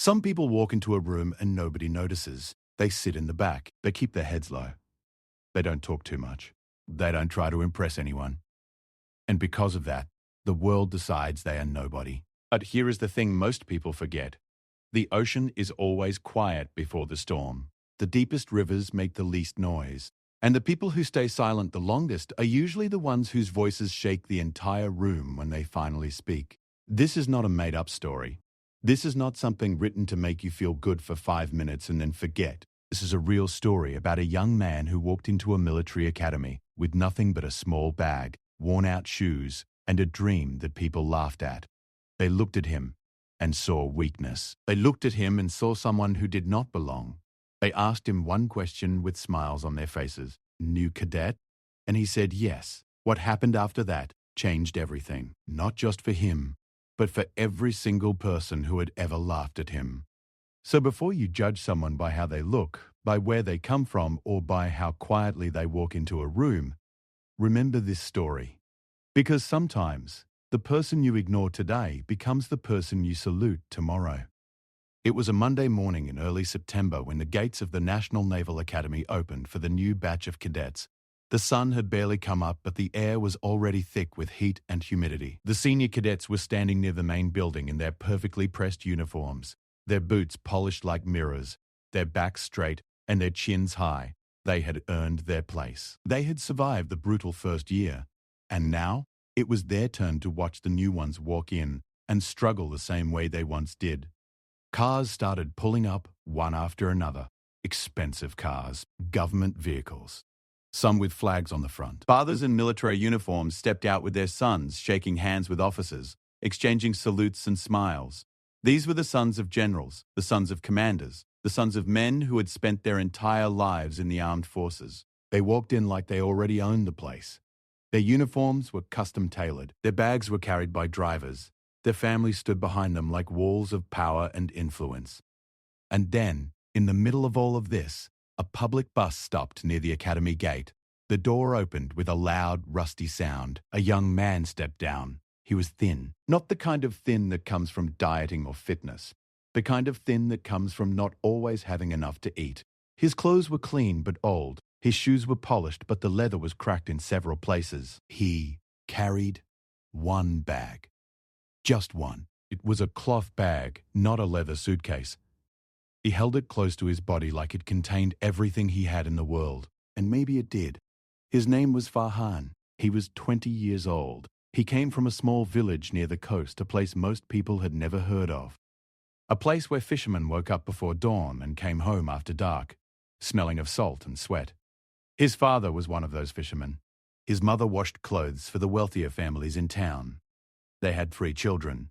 Some people walk into a room and nobody notices. They sit in the back. They keep their heads low. They don't talk too much. They don't try to impress anyone. And because of that, the world decides they are nobody. But here is the thing most people forget. The ocean is always quiet before the storm. The deepest rivers make the least noise. And the people who stay silent the longest are usually the ones whose voices shake the entire room when they finally speak. This is not a made-up story. This is not something written to make you feel good for 5 minutes and then forget. This is a real story about a young man who walked into a military academy with nothing but a small bag, worn-out shoes, and a dream that people laughed at. They looked at him and saw weakness. They looked at him and saw someone who did not belong. They asked him one question with smiles on their faces. "New cadet?" And he said yes. What happened after that changed everything, not just for him, but for every single person who had ever laughed at him. So before you judge someone by how they look, by where they come from, or by how quietly they walk into a room, remember this story. Because sometimes the person you ignore today becomes the person you salute tomorrow. It was a Monday morning in early September when the gates of the National Naval Academy opened for the new batch of cadets. The sun had barely come up, but the air was already thick with heat and humidity. The senior cadets were standing near the main building in their perfectly pressed uniforms, their boots polished like mirrors, their backs straight, and their chins high. They had earned their place. They had survived the brutal first year, and now it was their turn to watch the new ones walk in and struggle the same way they once did. Cars started pulling up, one after another. Expensive cars, government vehicles, some with flags on the front. Fathers in military uniforms stepped out with their sons, shaking hands with officers, exchanging salutes and smiles. These were the sons of generals, the sons of commanders, the sons of men who had spent their entire lives in the armed forces. They walked in like they already owned the place. Their uniforms were custom-tailored. Their bags were carried by drivers. Their families stood behind them like walls of power and influence. And then, in the middle of all of this, a public bus stopped near the academy gate. The door opened with a loud, rusty sound. A young man stepped down. He was thin. Not the kind of thin that comes from dieting or fitness. The kind of thin that comes from not always having enough to eat. His clothes were clean but old. His shoes were polished, but the leather was cracked in several places. He carried one bag. Just one. It was a cloth bag, not a leather suitcase. He held it close to his body like it contained everything he had in the world. And maybe it did. His name was Farhan. He was 20 years old. He came from a small village near the coast, a place most people had never heard of. A place where fishermen woke up before dawn and came home after dark, smelling of salt and sweat. His father was one of those fishermen. His mother washed clothes for the wealthier families in town. They had 3 children,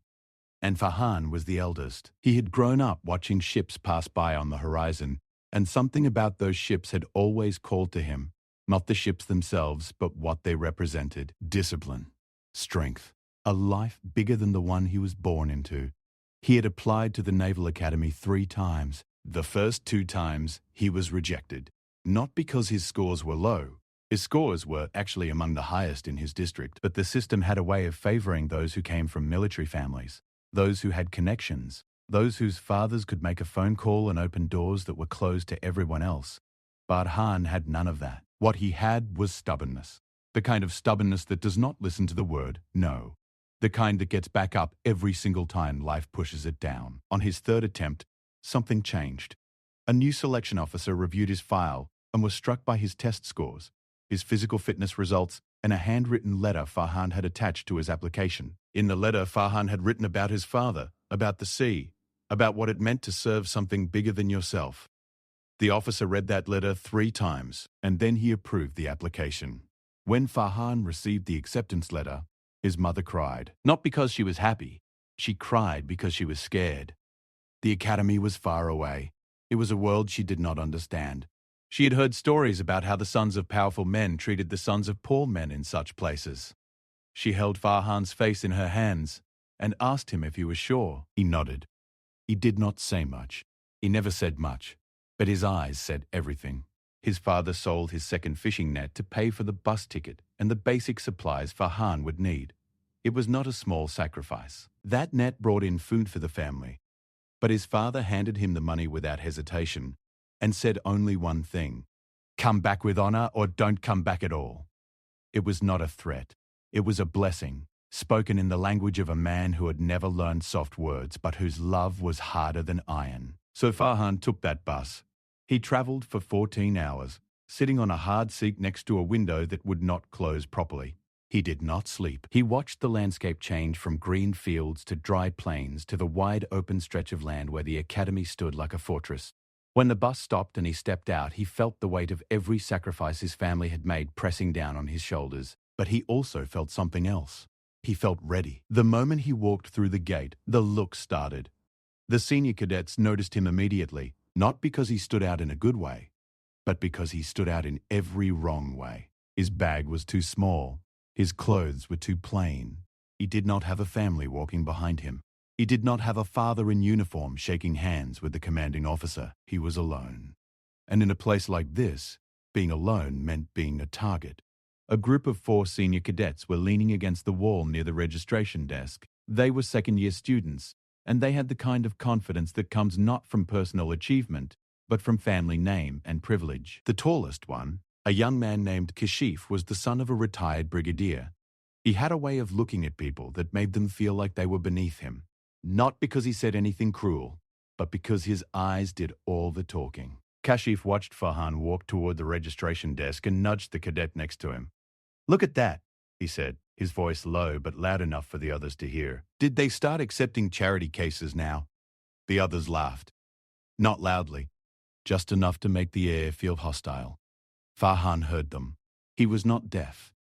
and Farhan was the eldest. He had grown up watching ships pass by on the horizon, and something about those ships had always called to him, not the ships themselves, but what they represented: discipline, strength, a life bigger than the one he was born into. He had applied to the Naval Academy 3 times. The first 2 times, he was rejected. Not because his scores were low. His scores were actually among the highest in his district, but the system had a way of favoring those who came from military families, those who had connections, those whose fathers could make a phone call and open doors that were closed to everyone else. Farhan had none of that. What he had was stubbornness. The kind of stubbornness that does not listen to the word no. The kind that gets back up every single time life pushes it down. On his 3rd attempt, something changed. A new selection officer reviewed his file and was struck by his test scores, his physical fitness results, and a handwritten letter Farhan had attached to his application. In the letter, Farhan had written about his father, about the sea, about what it meant to serve something bigger than yourself. The officer read that letter 3 times, and then he approved the application. When Farhan received the acceptance letter, his mother cried. Not because she was happy. She cried because she was scared. The academy was far away. It was a world she did not understand. She had heard stories about how the sons of powerful men treated the sons of poor men in such places. She held Farhan's face in her hands and asked him if he was sure. He nodded. He did not say much. He never said much, but his eyes said everything. His father sold his second fishing net to pay for the bus ticket and the basic supplies Farhan would need. It was not a small sacrifice. That net brought in food for the family, But his father handed him the money without hesitation and said only one thing: "Come back with honor or don't come back at all." It was not a threat. It was a blessing, spoken in the language of a man who had never learned soft words, but whose love was harder than iron. So Farhan took that bus. He travelled for 14 hours, sitting on a hard seat next to a window that would not close properly. He did not sleep. He watched the landscape change from green fields to dry plains to the wide open stretch of land where the academy stood like a fortress. When the bus stopped and he stepped out, he felt the weight of every sacrifice his family had made pressing down on his shoulders. But he also felt something else. He felt ready. The moment he walked through the gate, the look started. The senior cadets noticed him immediately, not because he stood out in a good way, but because he stood out in every wrong way. His bag was too small. His clothes were too plain. He did not have a family walking behind him. He did not have a father in uniform shaking hands with the commanding officer. He was alone. And in a place like this, being alone meant being a target. A group of 4 senior cadets were leaning against the wall near the registration desk. They were second-year students, and they had the kind of confidence that comes not from personal achievement, but from family name and privilege. The tallest one, a young man named Kashif, was the son of a retired brigadier. He had a way of looking at people that made them feel like they were beneath him. Not because he said anything cruel, but because his eyes did all the talking. Kashif watched Farhan walk toward the registration desk and nudged the cadet next to him. "Look at that," he said, his voice low but loud enough for the others to hear. "Did they start accepting charity cases now?" The others laughed. Not loudly, just enough to make the air feel hostile. Farhan heard them. He was not deaf.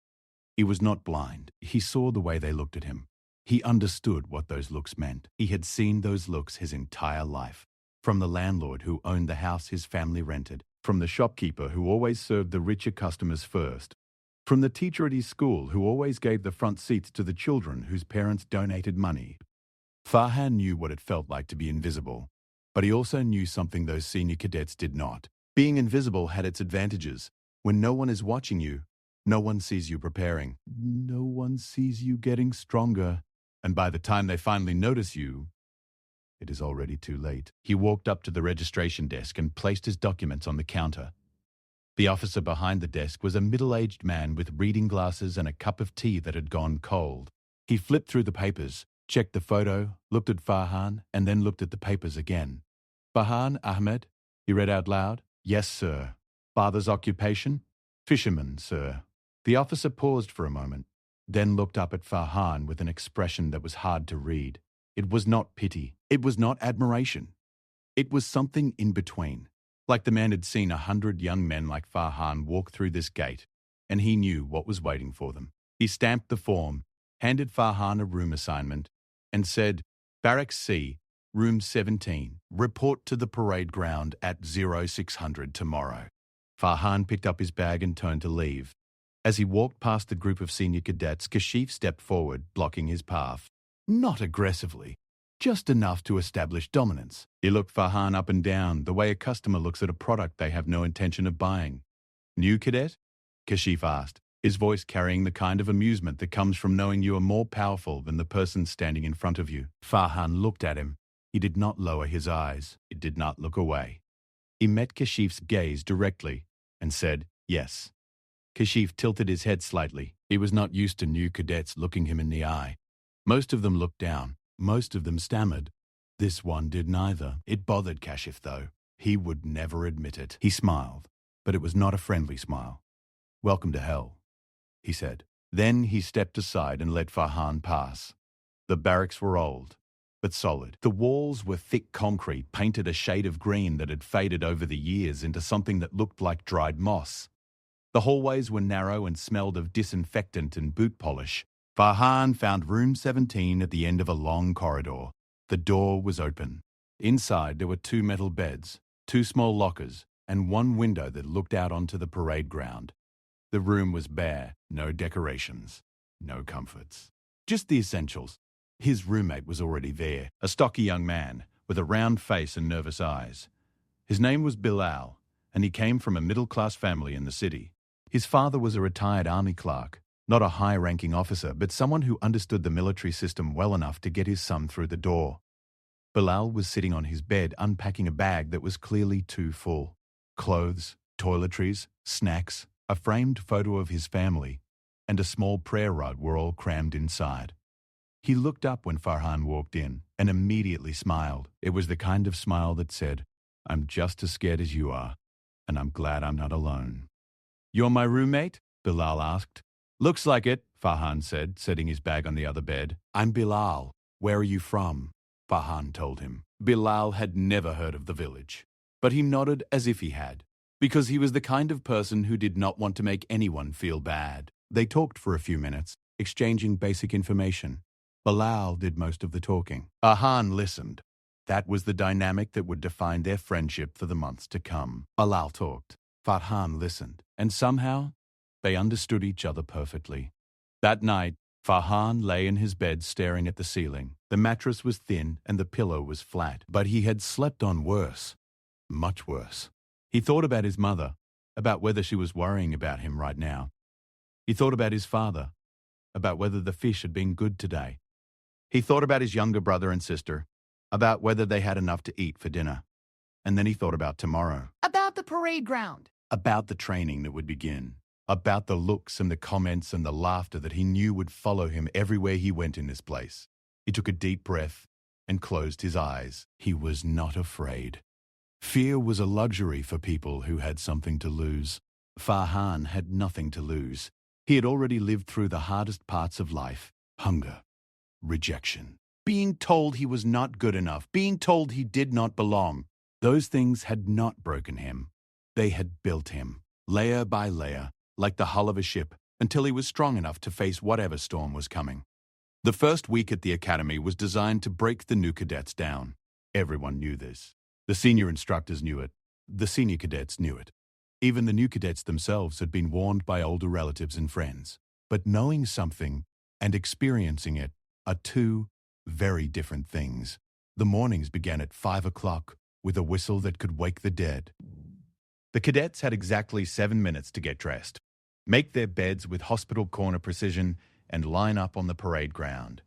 He was not blind. He saw the way they looked at him. He understood what those looks meant. He had seen those looks his entire life. From the landlord who owned the house his family rented. From the shopkeeper who always served the richer customers first. From the teacher at his school who always gave the front seats to the children whose parents donated money. Farhan knew what it felt like to be invisible. But he also knew something those senior cadets did not. Being invisible had its advantages. When no one is watching you, no one sees you preparing. No one sees you getting stronger. And by the time they finally notice you, it is already too late. He walked up to the registration desk and placed his documents on the counter. The officer behind the desk was a middle-aged man with reading glasses and a cup of tea that had gone cold. He flipped through the papers, checked the photo, looked at Farhan, and then looked at the papers again. "Farhan Ahmed," he read out loud. "Yes, sir." "Father's occupation?" "Fisherman, sir." The officer paused for a moment, then looked up at Farhan with an expression that was hard to read. It was not pity. It was not admiration. It was something in between. Like the man had seen 100 young men like Farhan walk through this gate, and he knew what was waiting for them. He stamped the form, handed Farhan a room assignment, and said, "Barracks C, Room 17, report to the parade ground at 0600 tomorrow." Farhan picked up his bag and turned to leave. As he walked past the group of senior cadets, Kashif stepped forward, blocking his path. Not aggressively, just enough to establish dominance. He looked Farhan up and down, the way a customer looks at a product they have no intention of buying. "New cadet?" Kashif asked, his voice carrying the kind of amusement that comes from knowing you are more powerful than the person standing in front of you. Farhan looked at him. He did not lower his eyes. He did not look away. He met Kashif's gaze directly and said, "Yes." Kashif tilted his head slightly. He was not used to new cadets looking him in the eye. Most of them looked down. Most of them stammered. This one did neither. It bothered Kashif, though. He would never admit it. He smiled, but it was not a friendly smile. "Welcome to hell," he said. Then he stepped aside and let Farhan pass. The barracks were old, but solid. The walls were thick concrete, painted a shade of green that had faded over the years into something that looked like dried moss. The hallways were narrow and smelled of disinfectant and boot polish. Farhan found room 17 at the end of a long corridor. The door was open. Inside there were 2 metal beds, 2 small lockers, and 1 window that looked out onto the parade ground. The room was bare, no decorations, no comforts. Just the essentials. His roommate was already there, a stocky young man with a round face and nervous eyes. His name was Bilal, and he came from a middle-class family in the city. His father was a retired army clerk, not a high-ranking officer, but someone who understood the military system well enough to get his son through the door. Bilal was sitting on his bed unpacking a bag that was clearly too full. Clothes, toiletries, snacks, a framed photo of his family, and a small prayer rug were all crammed inside. He looked up when Farhan walked in and immediately smiled. It was the kind of smile that said, "I'm just as scared as you are, and I'm glad I'm not alone." "You're my roommate?" Bilal asked. "Looks like it," Farhan said, setting his bag on the other bed. "I'm Bilal. Where are you from?" Farhan told him. Bilal had never heard of the village, but he nodded as if he had, because he was the kind of person who did not want to make anyone feel bad. They talked for a few minutes, exchanging basic information. Bilal did most of the talking. Farhan listened. That was the dynamic that would define their friendship for the months to come. Bilal talked. Farhan listened, and somehow they understood each other perfectly. That night, Farhan lay in his bed staring at the ceiling. The mattress was thin and the pillow was flat, but he had slept on worse, much worse. He thought about his mother, about whether she was worrying about him right now. He thought about his father, about whether the fish had been good today. He thought about his younger brother and sister, about whether they had enough to eat for dinner. And then he thought about tomorrow. About the parade ground. About the training that would begin. About the looks and the comments and the laughter that he knew would follow him everywhere he went in this place. He took a deep breath and closed his eyes. He was not afraid. Fear was a luxury for people who had something to lose. Farhan had nothing to lose. He had already lived through the hardest parts of life: hunger, rejection, being told he was not good enough, being told he did not belong. Those things had not broken him. They had built him, layer by layer, like the hull of a ship, until he was strong enough to face whatever storm was coming. The first week at the academy was designed to break the new cadets down. Everyone knew this. The senior instructors knew it. The senior cadets knew it. Even the new cadets themselves had been warned by older relatives and friends. But knowing something and experiencing it are two very different things. The mornings began at 5 o'clock with a whistle that could wake the dead. The cadets had exactly 7 minutes to get dressed, make their beds with hospital corner precision, and line up on the parade ground.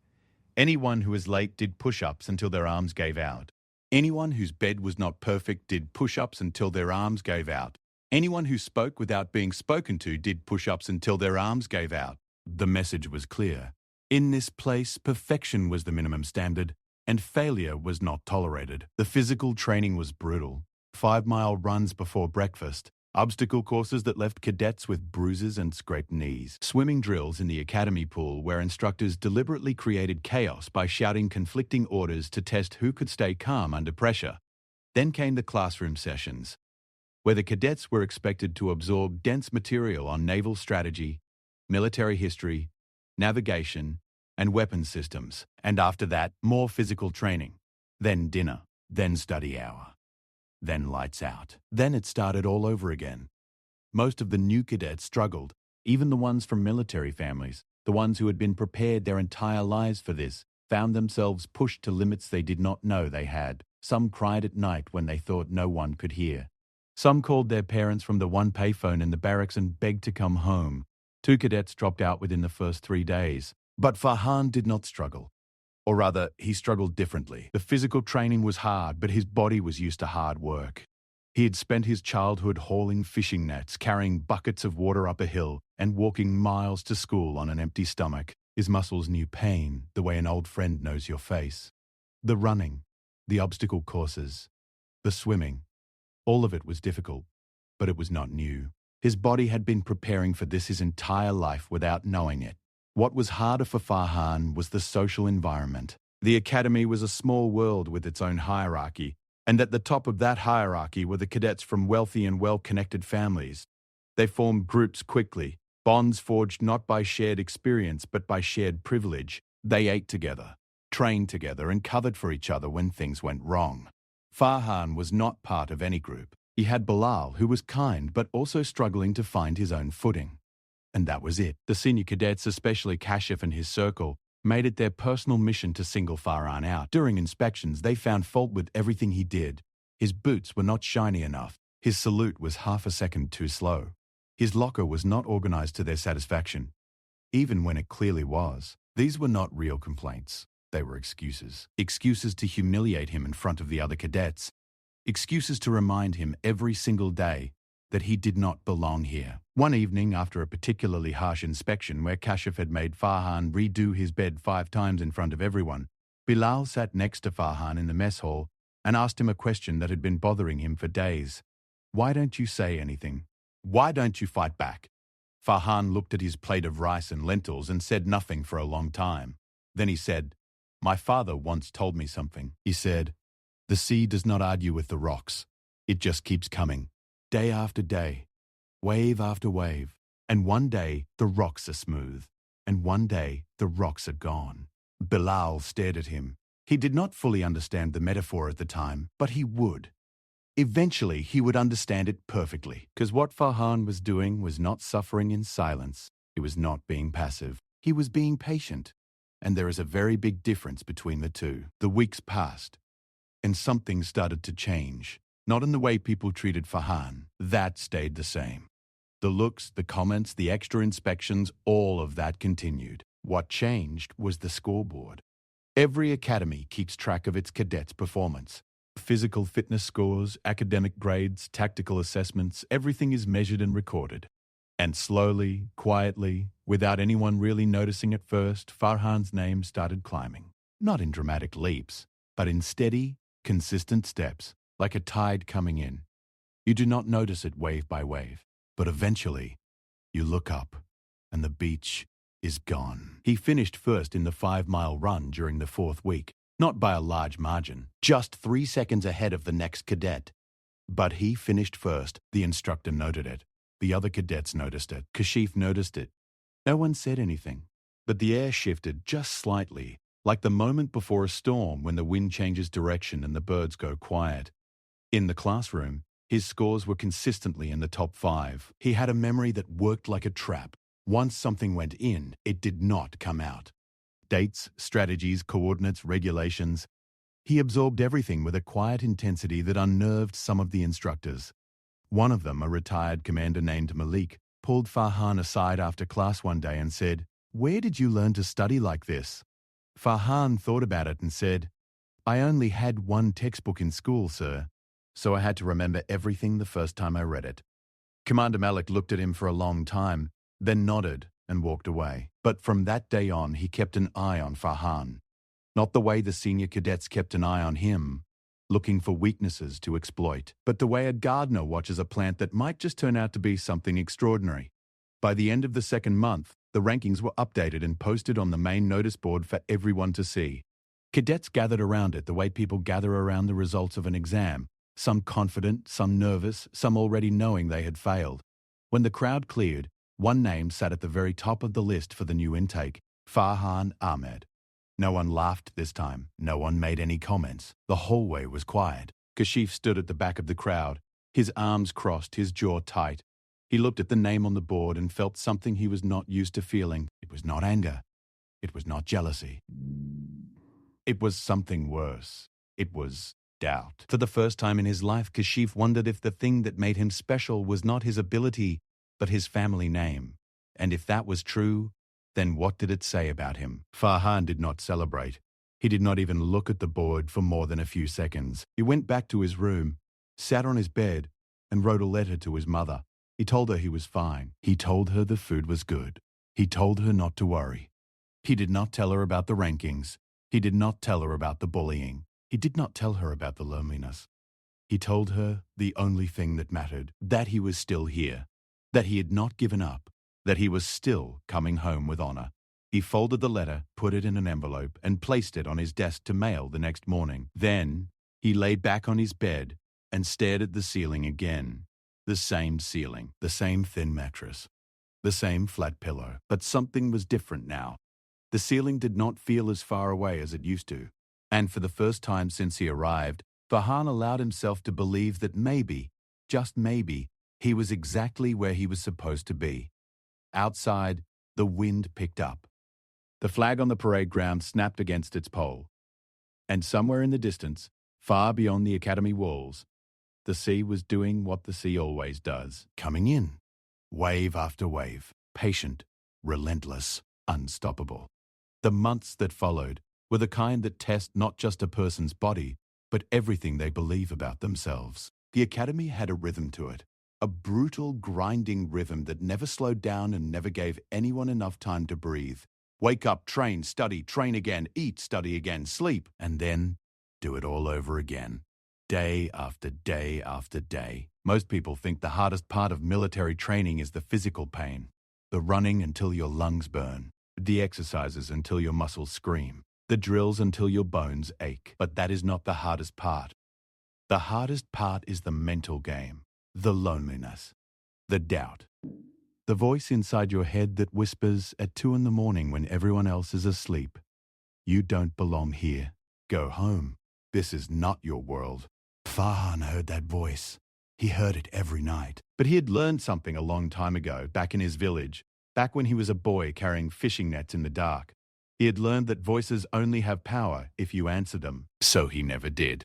Anyone who was late did push-ups until their arms gave out. Anyone whose bed was not perfect did push-ups until their arms gave out. Anyone who spoke without being spoken to did push-ups until their arms gave out. The message was clear. In this place, perfection was the minimum standard, and failure was not tolerated. The physical training was brutal. 5-mile runs before breakfast, obstacle courses that left cadets with bruises and scraped knees, swimming drills in the academy pool where instructors deliberately created chaos by shouting conflicting orders to test who could stay calm under pressure. Then came the classroom sessions, where the cadets were expected to absorb dense material on naval strategy, military history, navigation, and weapons systems. And after that, more physical training. Then dinner. Then study hour. Then lights out. Then it started all over again. Most of the new cadets struggled, even the ones from military families. The ones who had been prepared their entire lives for this found themselves pushed to limits they did not know they had. Some cried at night when they thought no one could hear. Some called their parents from the one payphone in the barracks and begged to come home. 2 cadets dropped out within the first 3 days. But Farhan did not struggle. Or rather, he struggled differently. The physical training was hard, but his body was used to hard work. He had spent his childhood hauling fishing nets, carrying buckets of water up a hill, and walking miles to school on an empty stomach. His muscles knew pain the way an old friend knows your face. The running, the obstacle courses, the swimming, all of it was difficult, but it was not new. His body had been preparing for this his entire life without knowing it. What was harder for Farhan was the social environment. The academy was a small world with its own hierarchy, and at the top of that hierarchy were the cadets from wealthy and well-connected families. They formed groups quickly, bonds forged not by shared experience but by shared privilege. They ate together, trained together, and covered for each other when things went wrong. Farhan was not part of any group. He had Bilal, who was kind but also struggling to find his own footing. And that was it. The senior cadets, especially Kashif and his circle, made it their personal mission to single Farhan out. During inspections, they found fault with everything he did. His boots were not shiny enough. His salute was half a second too slow. His locker was not organized to their satisfaction, even when it clearly was. These were not real complaints. They were excuses. Excuses to humiliate him in front of the other cadets. Excuses to remind him every single day that he did not belong here. One evening, after a particularly harsh inspection where Kashif had made Farhan redo his bed 5 times in front of everyone, Bilal sat next to Farhan in the mess hall and asked him a question that had been bothering him for days. "Why don't you say anything? Why don't you fight back?" Farhan looked at his plate of rice and lentils and said nothing for a long time. Then he said, "My father once told me something." He said, "The sea does not argue with the rocks. It just keeps coming. Day after day, wave after wave, and one day the rocks are smooth, and one day the rocks are gone." Bilal stared at him. He did not fully understand the metaphor at the time, but he would. Eventually, he would understand it perfectly, because what Farhan was doing was not suffering in silence. He was not being passive. He was being patient. And there is a very big difference between the two. The weeks passed, and something started to change. Not in the way people treated Farhan. That stayed the same. The looks, the comments, the extra inspections, all of that continued. What changed was the scoreboard. Every academy keeps track of its cadets' performance. Physical fitness scores, academic grades, tactical assessments, everything is measured and recorded. And slowly, quietly, without anyone really noticing at first, Farhan's name started climbing. Not in dramatic leaps, but in steady, consistent steps, like a tide coming in. You do not notice it wave by wave, but eventually, you look up, and the beach is gone. He finished first in the 5-mile run during the 4th week, not by a large margin, just 3 seconds ahead of the next cadet. But he finished first. The instructor noted it. The other cadets noticed it. Kashif noticed it. No one said anything, but the air shifted just slightly, like the moment before a storm when the wind changes direction and the birds go quiet. In the classroom, his scores were consistently in the top 5. He had a memory that worked like a trap. Once something went in, it did not come out. Dates, strategies, coordinates, regulations. He absorbed everything with a quiet intensity that unnerved some of the instructors. One of them, a retired commander named Malik, pulled Farhan aside after class one day and said, "Where did you learn to study like this?" Farhan thought about it and said, "I only had one textbook in school, sir, so I had to remember everything the first time I read it." Commander Malik looked at him for a long time, then nodded and walked away. But from that day on, he kept an eye on Farhan. Not the way the senior cadets kept an eye on him, looking for weaknesses to exploit, but the way a gardener watches a plant that might just turn out to be something extraordinary. By the end of the 2nd month, the rankings were updated and posted on the main notice board for everyone to see. Cadets gathered around it the way people gather around the results of an exam, some confident, some nervous, some already knowing they had failed. When the crowd cleared, one name sat at the very top of the list for the new intake, Farhan Ahmed. No one laughed this time. No one made any comments. The hallway was quiet. Kashif stood at the back of the crowd, his arms crossed, his jaw tight. He looked at the name on the board and felt something he was not used to feeling. It was not anger. It was not jealousy. It was something worse. It was doubt. For the first time in his life, Kashif wondered if the thing that made him special was not his ability, but his family name. And if that was true, then what did it say about him? Farhan did not celebrate. He did not even look at the board for more than a few seconds. He went back to his room, sat on his bed, and wrote a letter to his mother. He told her he was fine. He told her the food was good. He told her not to worry. He did not tell her about the rankings. He did not tell her about the bullying. He did not tell her about the loneliness. He told her the only thing that mattered, that he was still here, that he had not given up, that he was still coming home with honor. He folded the letter, put it in an envelope, and placed it on his desk to mail the next morning. Then he lay back on his bed and stared at the ceiling again. The same ceiling, the same thin mattress, the same flat pillow. But something was different now. The ceiling did not feel as far away as it used to. And for the first time since he arrived, Farhan allowed himself to believe that maybe, just maybe, he was exactly where he was supposed to be. Outside, the wind picked up. The flag on the parade ground snapped against its pole. And somewhere in the distance, far beyond the academy walls, the sea was doing what the sea always does, coming in, wave after wave, patient, relentless, unstoppable. The months that followed, were the kind that test not just a person's body, but everything they believe about themselves. The academy had a rhythm to it, a brutal, grinding rhythm that never slowed down and never gave anyone enough time to breathe. Wake up, train, study, train again, eat, study again, sleep, and then do it all over again. Day after day after day. Most people think the hardest part of military training is the physical pain. The running until your lungs burn. The exercises until your muscles scream. The drills until your bones ache. But that is not the hardest part. The hardest part is the mental game. The loneliness. The doubt. The voice inside your head that whispers at 2 a.m. when everyone else is asleep. You don't belong here. Go home. This is not your world. Farhan heard that voice. He heard it every night. But he had learned something a long time ago, back in his village, back when he was a boy carrying fishing nets in the dark. He had learned that voices only have power if you answer them. So he never did.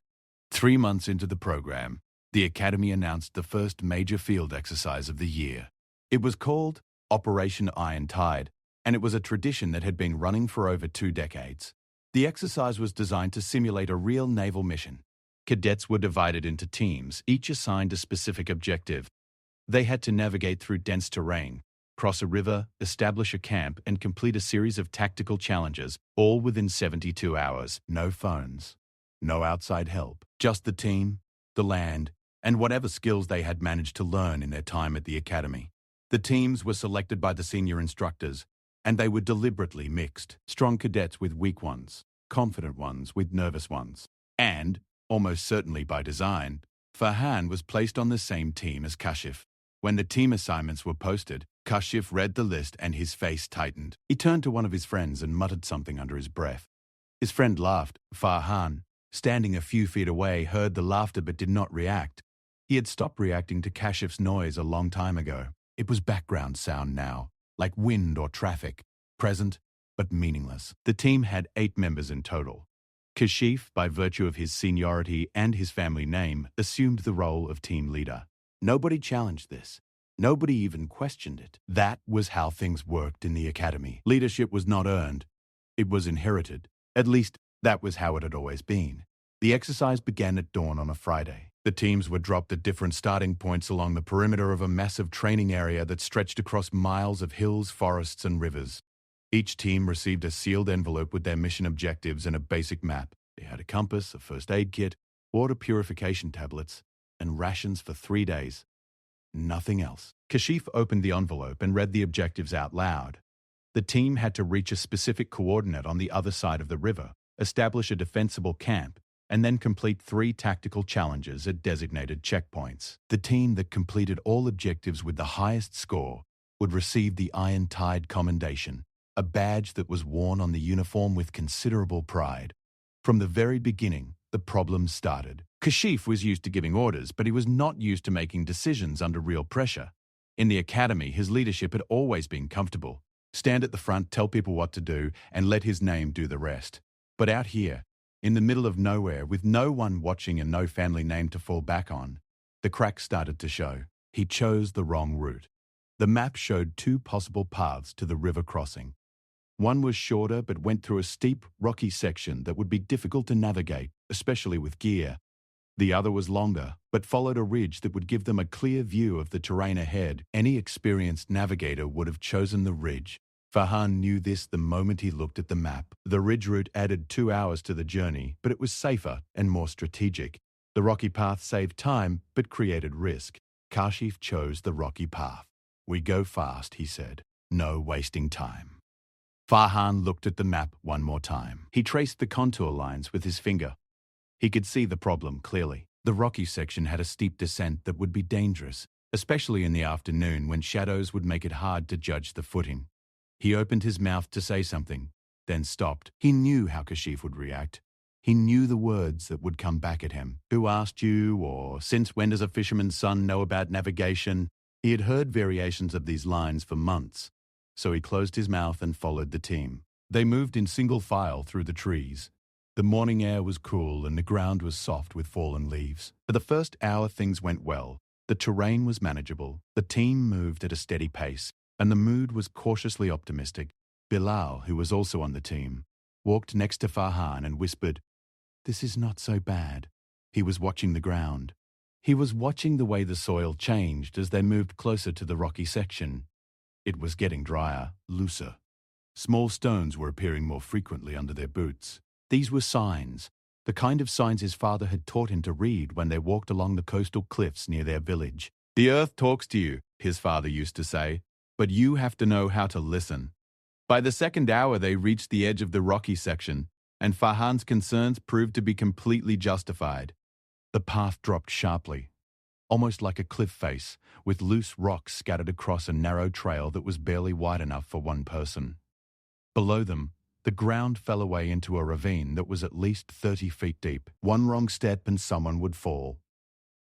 3 months into the program, the Academy announced the first major field exercise of the year. It was called Operation Iron Tide, and it was a tradition that had been running for over 2 decades. The exercise was designed to simulate a real naval mission. Cadets were divided into teams, each assigned a specific objective. They had to navigate through dense terrain, cross a river, establish a camp, and complete a series of tactical challenges, all within 72 hours. No phones, no outside help, just the team, the land, and whatever skills they had managed to learn in their time at the academy. The teams were selected by the senior instructors, and they were deliberately mixed. Strong cadets with weak ones, confident ones with nervous ones. And, almost certainly by design, Farhan was placed on the same team as Kashif. When the team assignments were posted, Kashif read the list and his face tightened. He turned to one of his friends and muttered something under his breath. His friend laughed. Farhan, standing a few feet away, heard the laughter but did not react. He had stopped reacting to Kashif's noise a long time ago. It was background sound now, like wind or traffic, present but meaningless. The team had 8 members in total. Kashif, by virtue of his seniority and his family name, assumed the role of team leader. Nobody challenged this. Nobody even questioned it. That was how things worked in the academy. Leadership was not earned. It was inherited. At least, that was how it had always been. The exercise began at dawn on a Friday. The teams were dropped at different starting points along the perimeter of a massive training area that stretched across miles of hills, forests, and rivers. Each team received a sealed envelope with their mission objectives and a basic map. They had a compass, a first aid kit, water purification tablets, and rations for 3 days. Nothing else. Kashif opened the envelope and read the objectives out loud. The team had to reach a specific coordinate on the other side of the river, establish a defensible camp, and then complete 3 tactical challenges at designated checkpoints. The team that completed all objectives with the highest score would receive the Iron Tide Commendation, a badge that was worn on the uniform with considerable pride. From the very beginning, the problems started. Kashif was used to giving orders, but he was not used to making decisions under real pressure. In the academy, his leadership had always been comfortable. Stand at the front, tell people what to do, and let his name do the rest. But out here, in the middle of nowhere, with no one watching and no family name to fall back on, the cracks started to show. He chose the wrong route. The map showed 2 possible paths to the river crossing. One was shorter but went through a steep, rocky section that would be difficult to navigate, especially with gear. The other was longer, but followed a ridge that would give them a clear view of the terrain ahead. Any experienced navigator would have chosen the ridge. Farhan knew this the moment he looked at the map. The ridge route added 2 hours to the journey, but it was safer and more strategic. The rocky path saved time, but created risk. Kashif chose the rocky path. "We go fast," he said. "No wasting time." Farhan looked at the map one more time. He traced the contour lines with his finger. He could see the problem clearly. The rocky section had a steep descent that would be dangerous, especially in the afternoon when shadows would make it hard to judge the footing. He opened his mouth to say something, then stopped. He knew how Kashif would react. He knew the words that would come back at him. "Who asked you?" or "Since when does a fisherman's son know about navigation?" He had heard variations of these lines for months, so he closed his mouth and followed the team. They moved in single file through the trees. The morning air was cool and the ground was soft with fallen leaves. For the first hour, things went well. The terrain was manageable. The team moved at a steady pace, and the mood was cautiously optimistic. Bilal, who was also on the team, walked next to Farhan and whispered, "This is not so bad." He was watching the ground. He was watching the way the soil changed as they moved closer to the rocky section. It was getting drier, looser. Small stones were appearing more frequently under their boots. These were signs, the kind of signs his father had taught him to read when they walked along the coastal cliffs near their village. "The earth talks to you," his father used to say, "but you have to know how to listen." By the second hour, they reached the edge of the rocky section, and Farhan's concerns proved to be completely justified. The path dropped sharply, almost like a cliff face, with loose rocks scattered across a narrow trail that was barely wide enough for one person. Below them, the ground fell away into a ravine that was at least 30 feet deep. One wrong step and someone would fall.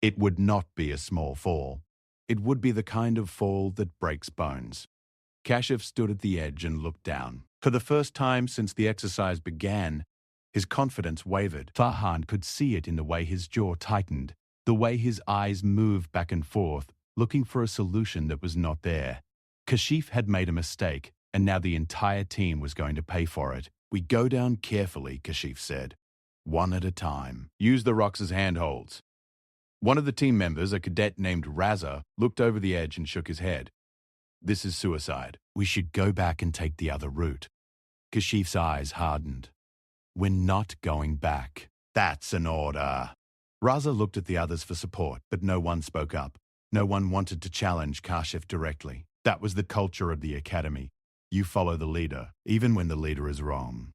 It would not be a small fall. It would be the kind of fall that breaks bones. Kashif stood at the edge and looked down. For the first time since the exercise began, his confidence wavered. Farhan could see it in the way his jaw tightened, the way his eyes moved back and forth, looking for a solution that was not there. Kashif had made a mistake, and now the entire team was going to pay for it. "We go down carefully," Kashif said. "One at a time. Use the rocks as handholds." One of the team members, a cadet named Raza, looked over the edge and shook his head. "This is suicide. We should go back and take the other route." Kashif's eyes hardened. "We're not going back. That's an order." Raza looked at the others for support, but no one spoke up. No one wanted to challenge Kashif directly. That was the culture of the academy. You follow the leader, even when the leader is wrong.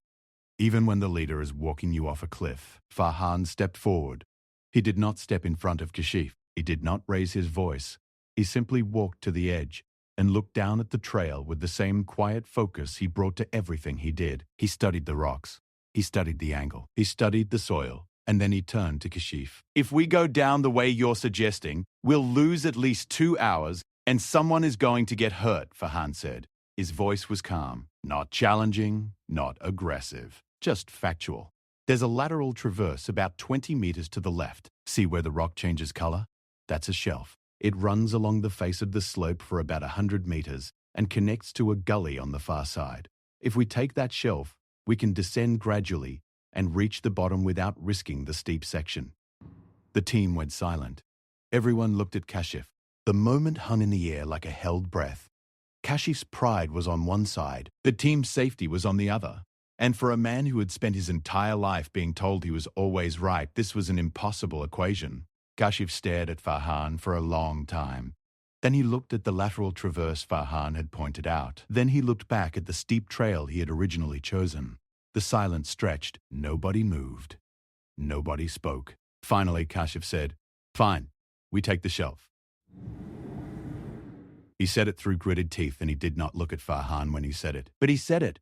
Even when the leader is walking you off a cliff. Farhan stepped forward. He did not step in front of Kashif. He did not raise his voice. He simply walked to the edge and looked down at the trail with the same quiet focus he brought to everything he did. He studied the rocks. He studied the angle. He studied the soil. And then he turned to Kashif. "If we go down the way you're suggesting, we'll lose at least 2 hours and someone is going to get hurt," Farhan said. His voice was calm, not challenging, not aggressive, just factual. "There's a lateral traverse about 20 meters to the left. See where the rock changes color? That's a shelf. It runs along the face of the slope for about 100 meters and connects to a gully on the far side. If we take that shelf, we can descend gradually and reach the bottom without risking the steep section." The team went silent. Everyone looked at Kashif. The moment hung in the air like a held breath. Kashif's pride was on one side, the team's safety was on the other. And for a man who had spent his entire life being told he was always right, this was an impossible equation. Kashif stared at Farhan for a long time. Then he looked at the lateral traverse Farhan had pointed out. Then he looked back at the steep trail he had originally chosen. The silence stretched. Nobody moved. Nobody spoke. Finally, Kashif said, "Fine, we take the shelf." He said it through gritted teeth, and he did not look at Farhan when he said it. But he said it.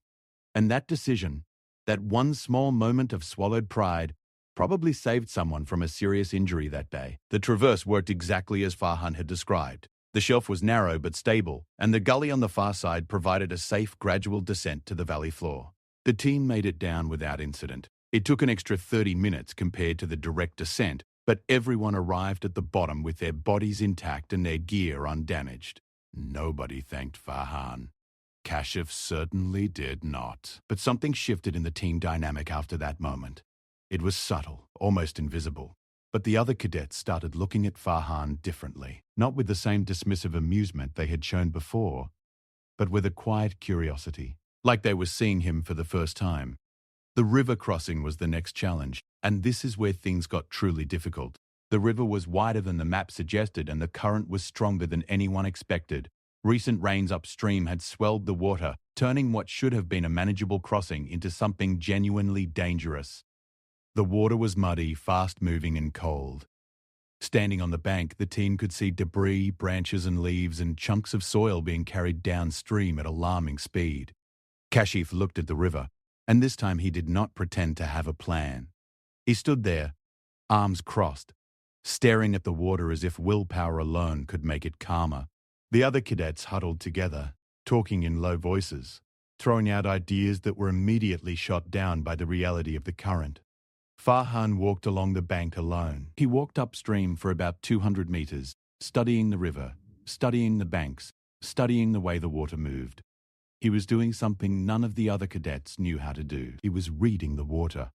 And that decision, that one small moment of swallowed pride, probably saved someone from a serious injury that day. The traverse worked exactly as Farhan had described. The shelf was narrow but stable, and the gully on the far side provided a safe, gradual descent to the valley floor. The team made it down without incident. It took an extra 30 minutes compared to the direct descent, but everyone arrived at the bottom with their bodies intact and their gear undamaged. Nobody thanked Farhan. Kashif certainly did not. But something shifted in the team dynamic after that moment. It was subtle, almost invisible. But the other cadets started looking at Farhan differently, not with the same dismissive amusement they had shown before, but with a quiet curiosity, like they were seeing him for the first time. The river crossing was the next challenge, and this is where things got truly difficult. The river was wider than the map suggested, and the current was stronger than anyone expected. Recent rains upstream had swelled the water, turning what should have been a manageable crossing into something genuinely dangerous. The water was muddy, fast-moving and cold. Standing on the bank, the team could see debris, branches and leaves, and chunks of soil being carried downstream at alarming speed. Kashif looked at the river, and this time he did not pretend to have a plan. He stood there, arms crossed, staring at the water as if willpower alone could make it calmer. The other cadets huddled together, talking in low voices, throwing out ideas that were immediately shot down by the reality of the current. Farhan walked along the bank alone. He walked upstream for about 200 meters, studying the river, studying the banks, studying the way the water moved. He was doing something none of the other cadets knew how to do. He was reading the water.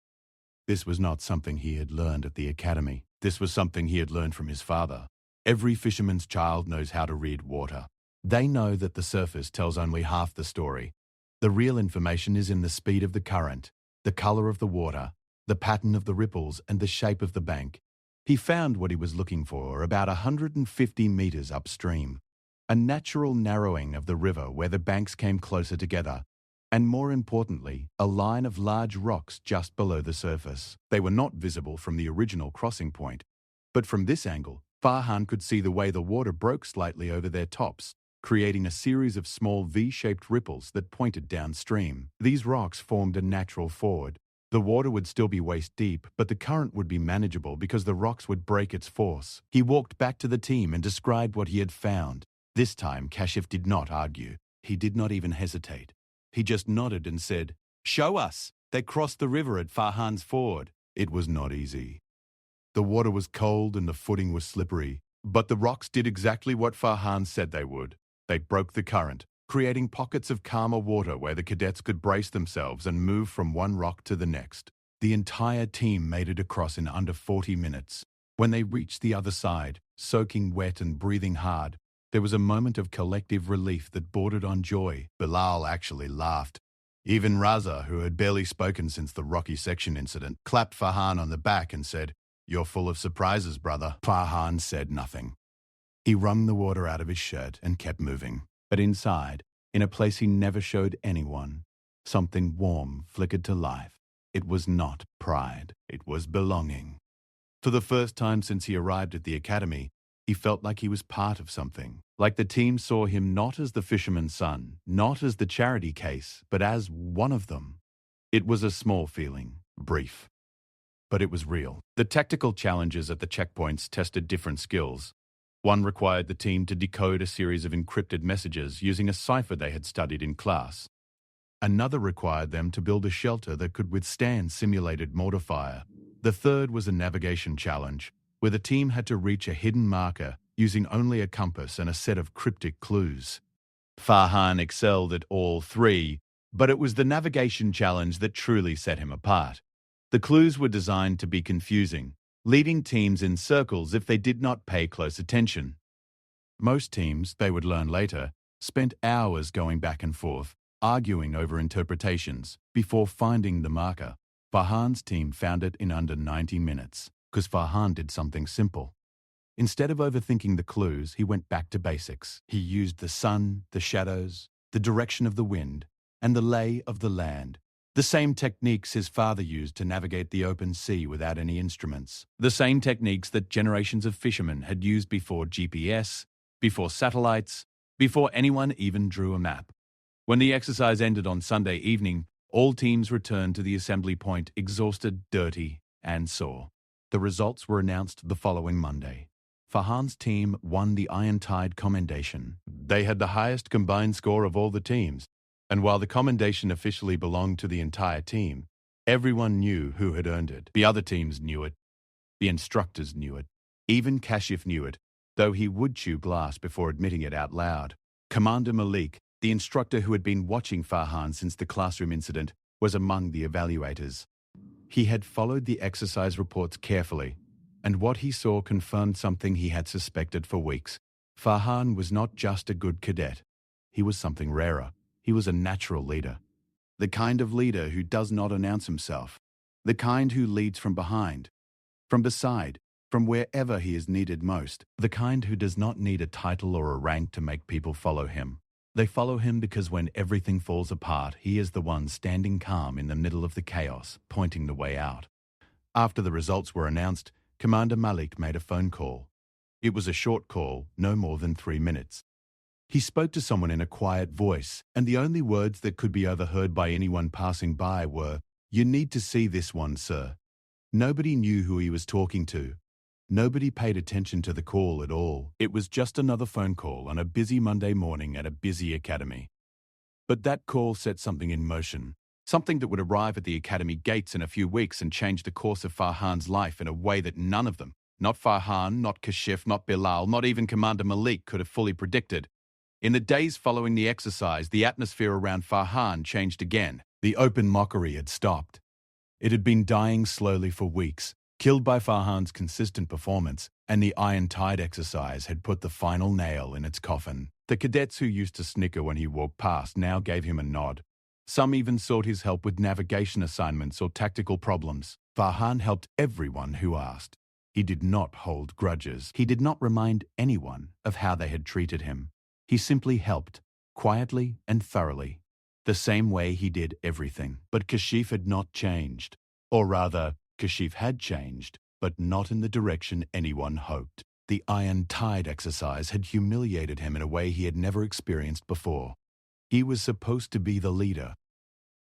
This was not something he had learned at the academy. This was something he had learned from his father. Every fisherman's child knows how to read water. They know that the surface tells only half the story. The real information is in the speed of the current, the color of the water, the pattern of the ripples, and the shape of the bank. He found what he was looking for about 150 meters upstream. A natural narrowing of the river where the banks came closer together, and more importantly, a line of large rocks just below the surface. They were not visible from the original crossing point, but from this angle, Farhan could see the way the water broke slightly over their tops, creating a series of small V-shaped ripples that pointed downstream. These rocks formed a natural ford. The water would still be waist deep, but the current would be manageable because the rocks would break its force. He walked back to the team and described what he had found. This time, Kashif did not argue. He did not even hesitate. He just nodded and said, "Show us." They crossed the river at Farhan's ford. It was not easy. The water was cold and the footing was slippery, but the rocks did exactly what Farhan said they would. They broke the current, creating pockets of calmer water where the cadets could brace themselves and move from one rock to the next. The entire team made it across in under 40 minutes. When they reached the other side, soaking wet and breathing hard, there was a moment of collective relief that bordered on joy. Bilal actually laughed. Even Raza, who had barely spoken since the rocky section incident, clapped Farhan on the back and said, "You're full of surprises, brother." Farhan said nothing. He wrung the water out of his shirt and kept moving. But inside, in a place he never showed anyone, something warm flickered to life. It was not pride. It was belonging. For the first time since he arrived at the academy, he felt like he was part of something, like the team saw him not as the fisherman's son, not as the charity case, but as one of them. It was a small feeling, brief, but it was real. The tactical challenges at the checkpoints tested different skills. One required the team to decode a series of encrypted messages using a cipher they had studied in class. Another required them to build a shelter that could withstand simulated mortar fire. The third was a navigation challenge, where the team had to reach a hidden marker using only a compass and a set of cryptic clues. Farhan excelled at all three, but it was the navigation challenge that truly set him apart. The clues were designed to be confusing, leading teams in circles if they did not pay close attention. Most teams, they would learn later, spent hours going back and forth, arguing over interpretations, before finding the marker. Farhan's team found it in under 90 minutes. Because Farhan did something simple. Instead of overthinking the clues, he went back to basics. He used the sun, the shadows, the direction of the wind, and the lay of the land. The same techniques his father used to navigate the open sea without any instruments. The same techniques that generations of fishermen had used before GPS, before satellites, before anyone even drew a map. When the exercise ended on Sunday evening, all teams returned to the assembly point exhausted, dirty, and sore. The results were announced the following Monday. Farhan's team won the Iron Tide Commendation. They had the highest combined score of all the teams, and while the commendation officially belonged to the entire team, everyone knew who had earned it. The other teams knew it. The instructors knew it. Even Kashif knew it, though he would chew glass before admitting it out loud. Commander Malik, the instructor who had been watching Farhan since the classroom incident, was among the evaluators. He had followed the exercise reports carefully, and what he saw confirmed something he had suspected for weeks. Farhan was not just a good cadet. He was something rarer. He was a natural leader. The kind of leader who does not announce himself. The kind who leads from behind, from beside, from wherever he is needed most. The kind who does not need a title or a rank to make people follow him. They follow him because when everything falls apart, he is the one standing calm in the middle of the chaos, pointing the way out. After the results were announced, Commander Malik made a phone call. It was a short call, no more than 3 minutes. He spoke to someone in a quiet voice, and the only words that could be overheard by anyone passing by were, "You need to see this one, sir." Nobody knew who he was talking to. Nobody paid attention to the call at all. It was just another phone call on a busy Monday morning at a busy academy. But that call set something in motion, something that would arrive at the academy gates in a few weeks and change the course of Farhan's life in a way that none of them, not Farhan, not Kashif, not Bilal, not even Commander Malik, could have fully predicted. In the days following the exercise, the atmosphere around Farhan changed again. The open mockery had stopped. It had been dying slowly for weeks, killed by Farhan's consistent performance, and the Iron Tide exercise had put the final nail in its coffin. The cadets who used to snicker when he walked past now gave him a nod. Some even sought his help with navigation assignments or tactical problems. Farhan helped everyone who asked. He did not hold grudges. He did not remind anyone of how they had treated him. He simply helped, quietly and thoroughly, the same way he did everything. But Kashif had not changed. Or rather, Kashif had changed, but not in the direction anyone hoped. The Iron Tide exercise had humiliated him in a way he had never experienced before. He was supposed to be the leader.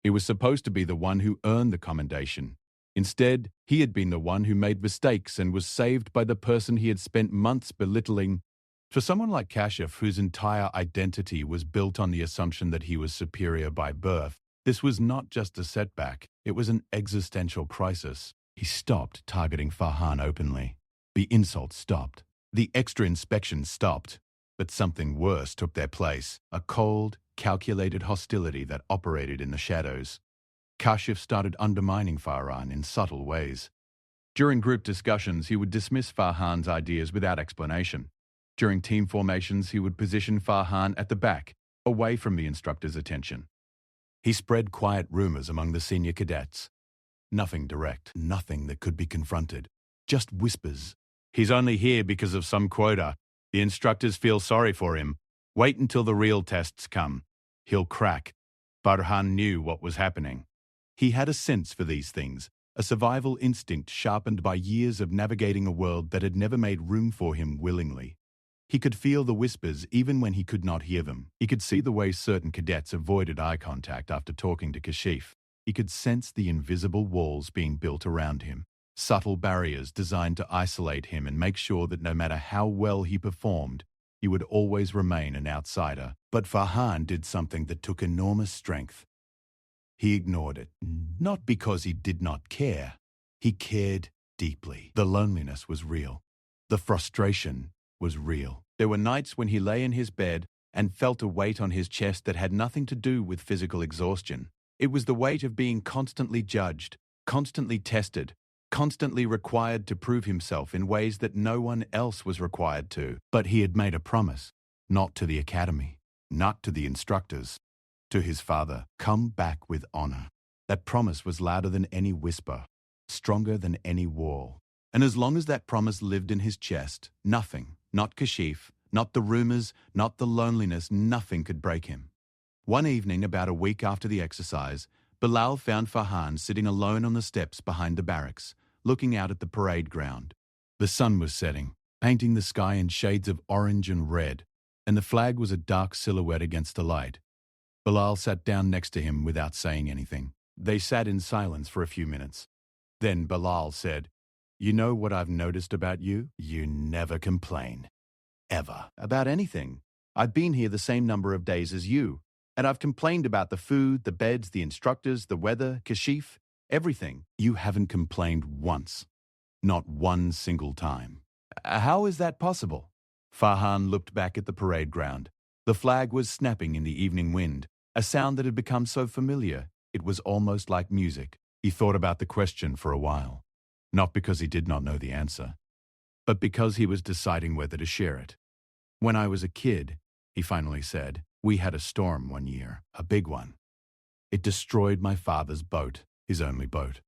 He was supposed to be the one who earned the commendation. Instead, he had been the one who made mistakes and was saved by the person he had spent months belittling. For someone like Kashif, whose entire identity was built on the assumption that he was superior by birth, this was not just a setback, it was an existential crisis. He stopped targeting Farhan openly. The insults stopped. The extra inspections stopped. But something worse took their place, a cold, calculated hostility that operated in the shadows. Kashif started undermining Farhan in subtle ways. During group discussions, he would dismiss Farhan's ideas without explanation. During team formations, he would position Farhan at the back, away from the instructor's attention. He spread quiet rumors among the senior cadets. Nothing direct, nothing that could be confronted. Just whispers. He's only here because of some quota. The instructors feel sorry for him. Wait until the real tests come. He'll crack. Farhan knew what was happening. He had a sense for these things, a survival instinct sharpened by years of navigating a world that had never made room for him willingly. He could feel the whispers even when he could not hear them. He could see the way certain cadets avoided eye contact after talking to Kashif. He could sense the invisible walls being built around him, subtle barriers designed to isolate him and make sure that no matter how well he performed, he would always remain an outsider. But Farhan did something that took enormous strength. He ignored it, not because he did not care. He cared deeply. The loneliness was real. The frustration was real. There were nights when he lay in his bed and felt a weight on his chest that had nothing to do with physical exhaustion. It was the weight of being constantly judged, constantly tested, constantly required to prove himself in ways that no one else was required to. But he had made a promise, not to the academy, not to the instructors, to his father, come back with honor. That promise was louder than any whisper, stronger than any wall. And as long as that promise lived in his chest, nothing, not Kashif, not the rumors, not the loneliness, nothing could break him. One evening, about a week after the exercise, Bilal found Farhan sitting alone on the steps behind the barracks, looking out at the parade ground. The sun was setting, painting the sky in shades of orange and red, and the flag was a dark silhouette against the light. Bilal sat down next to him without saying anything. They sat in silence for a few minutes. Then Bilal said, "You know what I've noticed about you? You never complain. Ever. About anything. I've been here the same number of days as you, and I've complained about the food, the beds, the instructors, the weather, Kashif, everything. You haven't complained once. Not one single time. How is that possible?" Farhan looked back at the parade ground. The flag was snapping in the evening wind, a sound that had become so familiar, it was almost like music. He thought about the question for a while, not because he did not know the answer, but because he was deciding whether to share it. "When I was a kid," he finally said, "we had a storm one year, a big one. It destroyed my father's boat, his only boat.